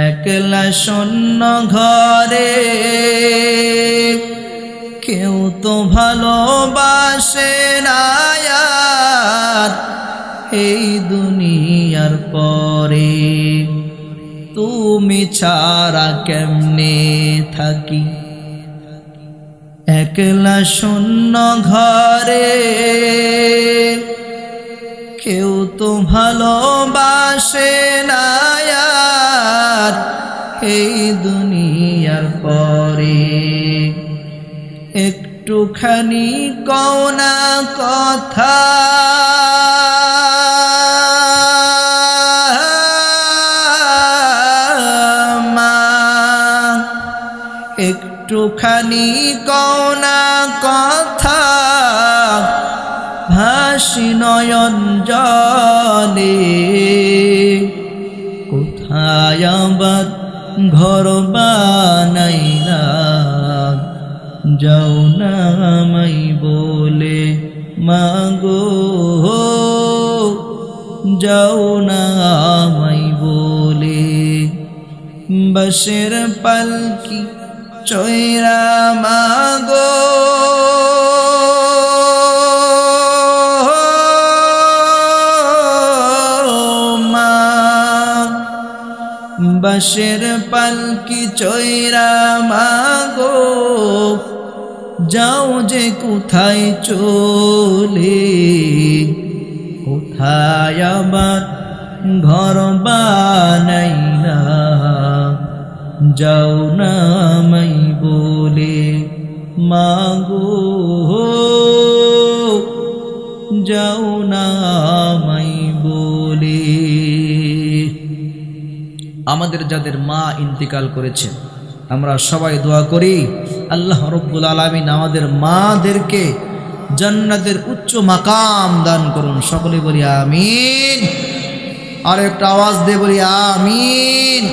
একলা শূন্য ঘরে, কেউ তো ভালোবাসে না আর এই দুনিয়ার পরে। তুমি ছাড়া কেমনে থাকি একলা শূন্য ঘরে, কেউ তো ভালোবাসে না আর এই দুনিয়ার পরে। একটুখানি কও না কথা, মা একটুখানি কও না কথা, ভাসি নয়ন জলে কোথায় আবার ঘর বানাইলা যাও না আমায় বলে মাগো যাও না আমায় বলে বাঁশের পালকি চৈরা মাগো মা বাঁশের পালকি চৈরা মাগো যাও যে কোথায় চলে কোথায় আবার ঘর বানাইলা যাও না আমায় বলে মাগো যাও না আমায় বলে। আমাদের যাদের মা ইন্তিকাল করেছে আমরা সবাই দোয়া করি আল্লাহ রব্বুল আলামিন আমাদের মাদেরকে জান্নাতের উচ্চ মাকাম দান করুন। সকলে বলি আমিন। আর একটা আওয়াজ দিয়ে বলি আমিন।